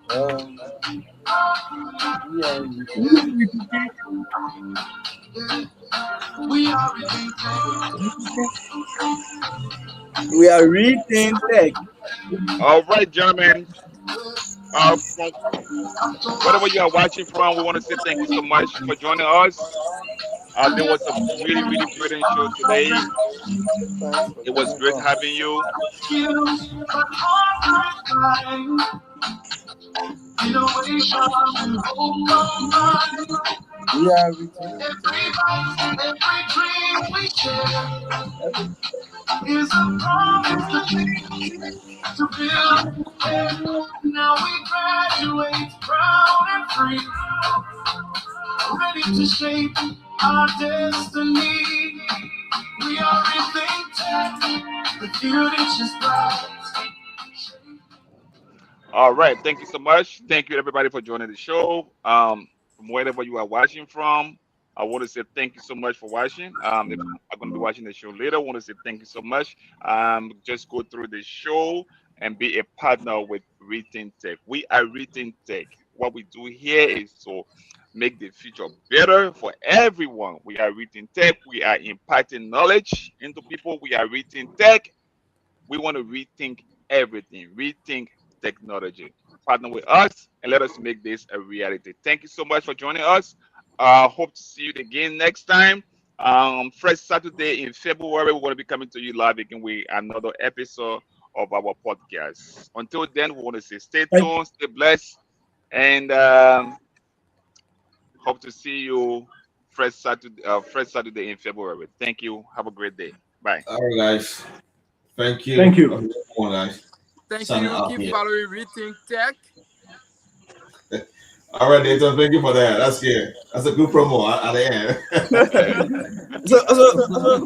We are ReThink Tech. We are ReThink Tech. All right, gentlemen. From whatever you are watching from, we want to say thank you so much for joining us. There was a really, really brilliant show today. It was great having you. Innovation and hope combined. We are ReThink Every dream we share is a promise to change, to build. Now we graduate proud and free. ready to shape our destiny. We are ReThink Tech, the future is bright. All right. Thank you so much. Thank you, everybody, for joining the show. From wherever you are watching from, I want to say thank you so much for watching. If I'm going to be watching the show later, I want to say thank you so much. Just go through the show and be a partner with ReThink Tech. We are ReThink Tech. What we do here is to make the future better for everyone. We are ReThink Tech. We are imparting knowledge into people. We are ReThink Tech. We want to rethink everything, rethink technology. Partner with us and let us make this a reality. Thank you so much for joining us. Hope to see you again next time. First Saturday in February, we're going to be coming to you live again with another episode of our podcast. Until then, we want to say stay Thank, tuned, stay blessed, and hope to see you first Saturday in February. Thank you. Have a great day. Bye. All right, guys. Thank thank you. you. Come on, guys. Thank Signing you. out Keep here. following ReThink Tech. All right, Dayton. Thank you for that. That's good. That's a good promo at the end. Yeah. So